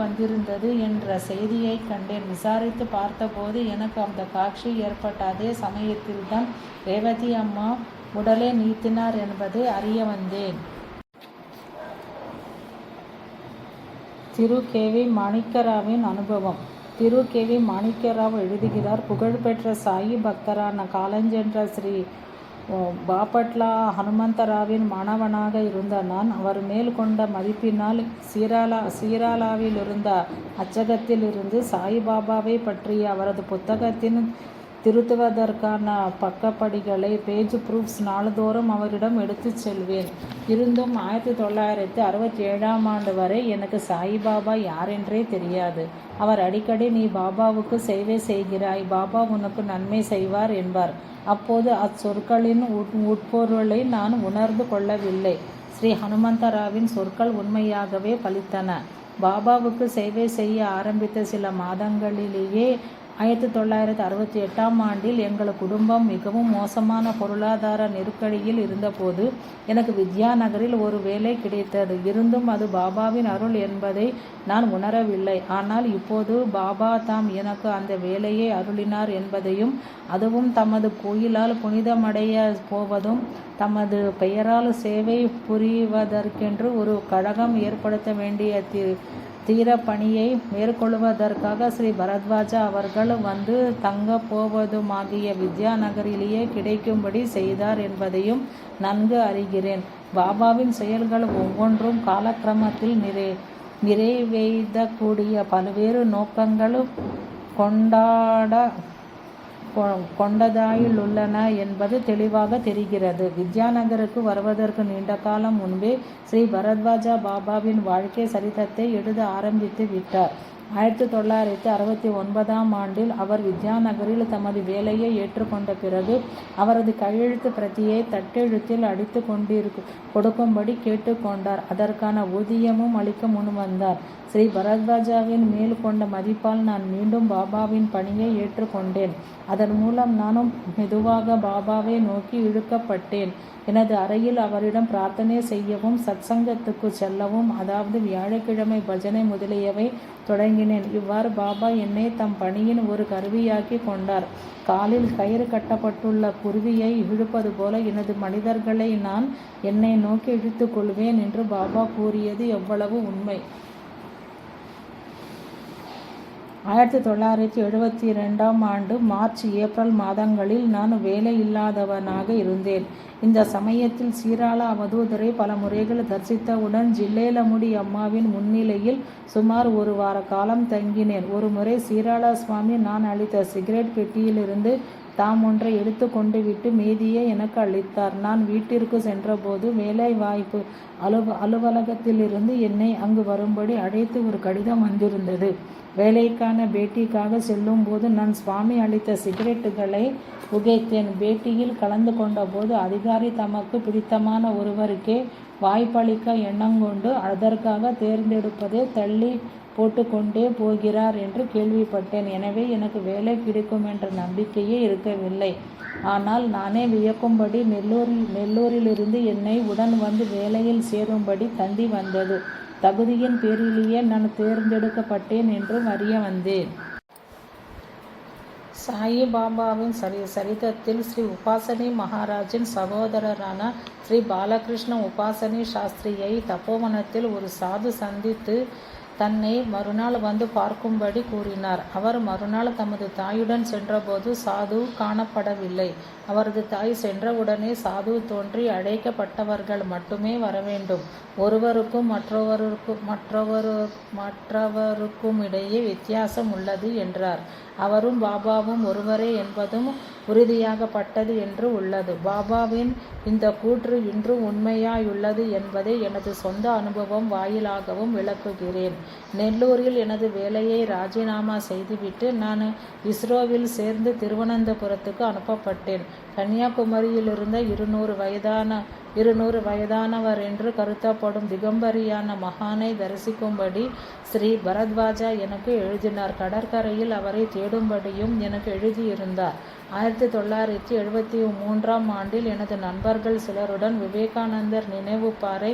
வந்திருந்தது என்ற செய்தியை கண்டேன். விசாரித்து பார்த்தபோது எனக்கு அந்த காட்சி ஏற்பட்ட அதே சமயத்தில்தான் ரேவதி அம்மா உடலை நீத்தினார் என்பதை அறிய வந்தேன். திரு கே.வி. மாணிக்கராவின் அனுபவம். திரு கே.வி. மாணிக்கராவ் எழுதுகிறார். புகழ்பெற்ற சாயி பக்தரான காலஞ்சென்ற ஸ்ரீ பாபட்லா ஹனுமந்தராவின் மாணவனாக இருந்த நான் அவர் மேல் கொண்ட மதிப்பினால் சீராலாவில் இருந்த அச்சகத்திலிருந்து சாய்பாபாவை பற்றிய அவரது புத்தகத்தின் திருத்துவதற்கான பக்கப்படிகளை பேஜ் ப்ரூஃப்ஸ் நாள்தோறும் அவரிடம் எடுத்து செல்வேன். இருந்தும் 1967ஆம் ஆண்டு வரை எனக்கு சாய்பாபா யாரென்றே தெரியாது. அவர் அடிக்கடி நீ பாபாவுக்கு சேவை செய்கிறாய், பாபா உனக்கு நன்மை செய்வார் என்பார். அப்போது அச்சொற்களின் உட்பொருளை நான் உணர்ந்து கொள்ளவில்லை. ஸ்ரீ ஹனுமந்தராவின் சொற்கள் உண்மையாகவே பலித்தன. பாபாவுக்கு சேவை செய்ய ஆரம்பித்த சில மாதங்களிலேயே 1968ஆம் ஆண்டில் எங்கள் குடும்பம் மிகவும் மோசமான பொருளாதார நெருக்கடியில் இருந்தபோது எனக்கு வித்யாநகரில் ஒரு வேலை கிடைத்தது. இருந்தும் அது பாபாவின் அருள் என்பதை நான் உணரவில்லை. ஆனால் இப்போது பாபா தாம் எனக்கு அந்த வேலையை அருளினார் என்பதையும் அதுவும் தமது கோயிலால் புனிதமடைய போவதும் தமது பெயரால் சேவை புரிவதற்கென்று ஒரு கழகம் ஏற்படுத்த வேண்டிய தீர பணியை மேற்கொள்வதற்காக ஸ்ரீ பரத்வாஜா அவர்கள் வந்து தங்க போவதுமாகிய வித்யாநகரிலேயே கிடைக்கும்படி செய்தார் என்பதையும் நன்கு அறிகிறேன். பாபாவின் செயல்கள் ஒவ்வொன்றும் காலக்கிரமத்தில் நிறைவேற்றக்கூடிய பல்வேறு நோக்கங்கள் கொண்டதாயுள்ளன என்பது தெளிவாக தெரிகிறது. வித்யாநகருக்கு வருவதற்கு நீண்ட காலம் முன்பே ஸ்ரீ பரத்வாஜா பாபாவின் வாழ்க்கை சரித்திரத்தை எழுத ஆரம்பித்து விட்டார். 1969ஆம் ஆண்டில் அவர் வித்யாநகரில் தமது வேலையை ஏற்றுக்கொண்ட பிறகு அவரது கையெழுத்து பிரதியை தட்டெழுத்தில் அடித்து கொடுக்கும்படி கேட்டுக்கொண்டார். அதற்கான ஊதியமும் அளிக்க முன்வந்தார். ஸ்ரீ பரத்வாஜாவின் மேல் கொண்ட மதிப்பால் நான் மீண்டும் பாபாவின் பணியை ஏற்றுக்கொண்டேன். அதன் மூலம் நானும் மெதுவாக பாபாவை நோக்கி இழுக்கப்பட்டேன். எனது அறையில் அவரிடம் பிரார்த்தனை செய்யவும் சத்சங்கத்துக்கு செல்லவும், அதாவது வியாழக்கிழமை பஜனை முதலியவை தொடங்கினேன். இவ்வாறு பாபா என்னை தம் பணியின் ஒரு கருவியாக்கி கொண்டார். காலில் கயிறு கட்டப்பட்டுள்ள குருவியை இழுப்பது போல எனது மனிதர்களை நான் என்னை நோக்கி இழுத்து கொள்வேன் என்று பாபா கூறியது எவ்வளவு உண்மை! 1972ஆம் ஆண்டு மார்ச், ஏப்ரல் மாதங்களில் நான் வேலையில்லாதவனாக இருந்தேன். இந்த சமயத்தில் சீராள அவதூதரை பல முறைகள் தரிசித்தவுடன் ஜில்லேலமுடி அம்மாவின் முன்னிலையில் சுமார் ஒரு வார காலம் தங்கினேன். ஒரு முறை சீராளா சுவாமி நான் அளித்த சிகரெட் பெட்டியிலிருந்து தாம் ஒன்றை எடுத்து கொண்டு விட்டு மீதியை எனக்கு அளித்தார். நான் வீட்டிற்கு சென்றபோது வேலை வாய்ப்பு அலுவலகத்திலிருந்து என்னை அங்கு வரும்படி அழைத்து ஒரு கடிதம் வந்திருந்தது. வேலைக்கான பேட்டிக்காக செல்லும் போது நான் சுவாமி அளித்த சிகரெட்டுகளை புகைத்தேன். பேட்டியில் கலந்து கொண்ட போது அதிகாரி தமக்கு பிடித்தமான ஒருவருக்கே வாய்ப்பளிக்க எண்ணங்கொண்டு அதற்காக தேர்ந்தெடுப்பதை தள்ளி போட்டுக்கொண்டே போகிறார் என்று கேள்விப்பட்டேன். எனவே எனக்கு வேலை கிடைக்கும் என்ற நம்பிக்கையே இருக்கவில்லை. ஆனால் நானே வியக்கும்படி நெல்லூரிலிருந்து என்னை உடன் வந்து வேலையில் சேரும்படி தந்தி வந்தது. தகுதியின் பேரிலேயே நான் தேர்ந்தெடுக்கப்பட்டேன் என்றும் அறிய வந்தேன். சாயி பாபாவின் சரிதத்தில் ஸ்ரீ உபாசனி மகாராஜின் சகோதரரான ஸ்ரீ பாலகிருஷ்ண உபாசனி சாஸ்திரியை தப்போவனத்தில் ஒரு சாது சந்தித்து தன்னை மறுநாள் வந்து பார்க்கும்படி கூறினார். அவர் மறுநாள் தமது தாயுடன் சென்றபோது சாது காணப்படவில்லை. அவரது தாய் சென்றவுடனே சாது தோன்றி அழைக்கப்பட்டவர்கள் மட்டுமே வரவேண்டும், ஒருவருக்கும் மற்றவருக்கும் இடையே வித்தியாசம் உள்ளது என்றார். அவரும் பாபாவும் ஒருவரே என்பதும் உறுதியாகப்பட்டது என்று உள்ளது. பாபாவின் இந்த கூற்று இன்றும் உண்மையாயுள்ளது என்பதை எனது சொந்த அனுபவம் வாயிலாகவும் விளக்குகிறேன். நெல்லூரில் எனது வேலையை ராஜினாமா செய்துவிட்டு நான் இஸ்ரோவில் சேர்ந்து திருவனந்தபுரத்துக்கு அனுப்பப்பட்டேன். கன்னியாகுமரியிலிருந்த 200 வயதானவர் என்று கருத்தப்படும் திகம்பரியான மகானை தரிசிக்கும்படி ஸ்ரீ பரத்வாஜா எனக்கு எழுதினார். கடற்கரையில் அவரை தேடும்படியும் எனக்கு எழுதியிருந்தார். 1973ஆம் ஆண்டில் எனது நண்பர்கள் சிலருடன் விவேகானந்தர் நினைவு பாறை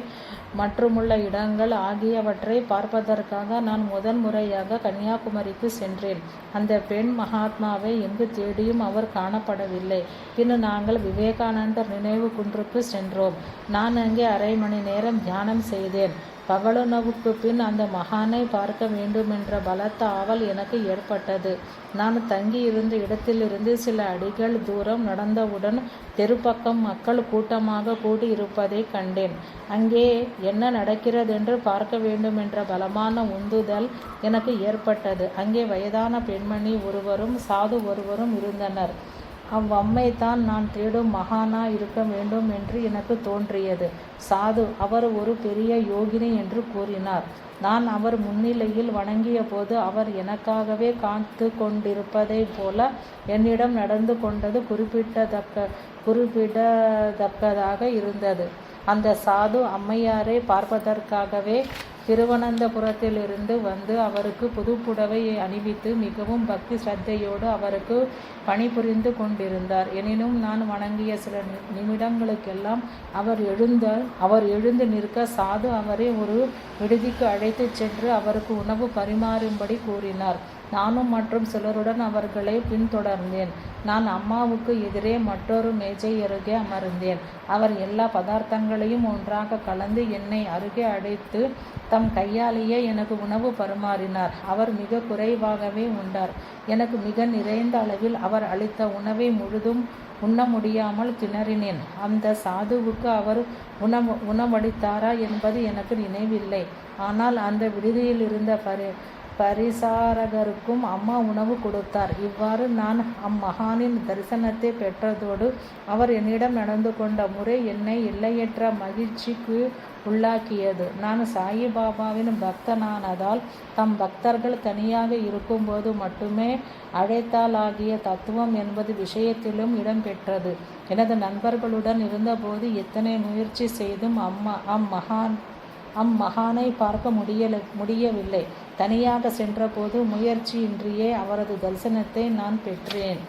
மற்றுமுள்ள இடங்கள் ஆகியவற்றை பார்ப்பதற்காக நான் முதன்முறையாக கன்னியாகுமரிக்கு சென்றேன். அந்த பெண் மகாத்மாவை எங்கு தேடியும் அவர் காணப்படவில்லை. பின் நாங்கள் விவேகானந்தர் நினைவு குன்றுக்கு சென்றோம். நான் அங்கே அரை மணி நேரம் தியானம் செய்தேன். பகலுணவுக்கு பின் அந்த மகானை பார்க்க வேண்டுமென்ற பலத்த ஆவல் எனக்கு ஏற்பட்டது. நான் தங்கியிருந்த இடத்திலிருந்து சில அடிகள் தூரம் நடந்தவுடன் தெருப்பக்கம் மக்கள் கூட்டமாக கூடியிருப்பதை கண்டேன். அங்கே என்ன நடக்கிறதென்று பார்க்க வேண்டுமென்ற பலமான உந்துதல் எனக்கு ஏற்பட்டது. அங்கே வயதான பெண்மணி ஒருவரும் சாது ஒருவரும் இருந்தனர். அவ்வம்மைத்தான் நான் தேடும் மகானா இருக்க வேண்டும் என்று எனக்கு தோன்றியது. சாது அவர் ஒரு பெரிய யோகினி என்று கூறினார். நான் அவர் முன்னிலையில் வணங்கிய போது அவர் எனக்காகவே காத்து கொண்டிருப்பதைப் போல என்னிடம் நடந்து கொண்டது குறிப்பிடத்தக்கதாக இருந்தது. அந்த சாது அம்மையாரை பார்ப்பதற்காகவே திருவனந்தபுரத்திலிருந்து வந்து அவருக்கு புதுப்புடவை அணிவித்து மிகவும் பக்தி ஸ்ரத்தையோடு அவருக்கு பணிபுரிந்து கொண்டிருந்தார். எனினும் நான் வணங்கிய சில நிமிடங்களுக்கெல்லாம் அவர் எழுந்து நிற்க சாது அவரை ஒரு விடுதிக்கு அழைத்து சென்று அவருக்கு உணவு பரிமாறும்படி கூறினார். நானும் மற்றும் சிலருடன் அவர்களை பின்தொடர்ந்தேன். நான் அம்மாவுக்கு எதிரே மற்றொரு மேஜை அருகே அமர்ந்தேன். அவர் எல்லா பதார்த்தங்களையும் ஒன்றாக கலந்து என்னை அருகே அழைத்து தம் கையாலேயே எனக்கு உணவு பரிமாறினார். அவர் மிக குறைவாகவே உண்டார். எனக்கு மிக நிறைந்த அளவில் அவர் அளித்த உணவை முழுதும் உண்ண முடியாமல் திணறினேன். அந்த சாதுவுக்கு அவர் உணவளித்தாரா என்பது எனக்கு நினைவில்லை. ஆனால் அந்த விடுதியில் இருந்த பரிசாரகருக்கும் அம்மா உணவு கொடுத்தார். இவ்வாறு நான் அம்மகானின் தரிசனத்தை பெற்றதோடு அவர் என்னிடம் நடந்து கொண்ட முறை என்னை எல்லையற்ற மகிழ்ச்சிக்கு உள்ளாக்கியது. நான் சாயிபாபாவின் பக்தனானதால் தம் பக்தர்கள் தனியாக இருக்கும்போது மட்டுமே அழைத்தாலாகிய தத்துவம் என்பது விஷயத்திலும் இடம்பெற்றது. எனது நண்பர்களுடன் இருந்தபோது எத்தனை முயற்சி செய்தும் அம்மகானை பார்க்க முடியவில்லை. தனியாக சென்றபோது முயற்சியின்றியே அவரது தரிசனத்தை நான் பெற்றேன்.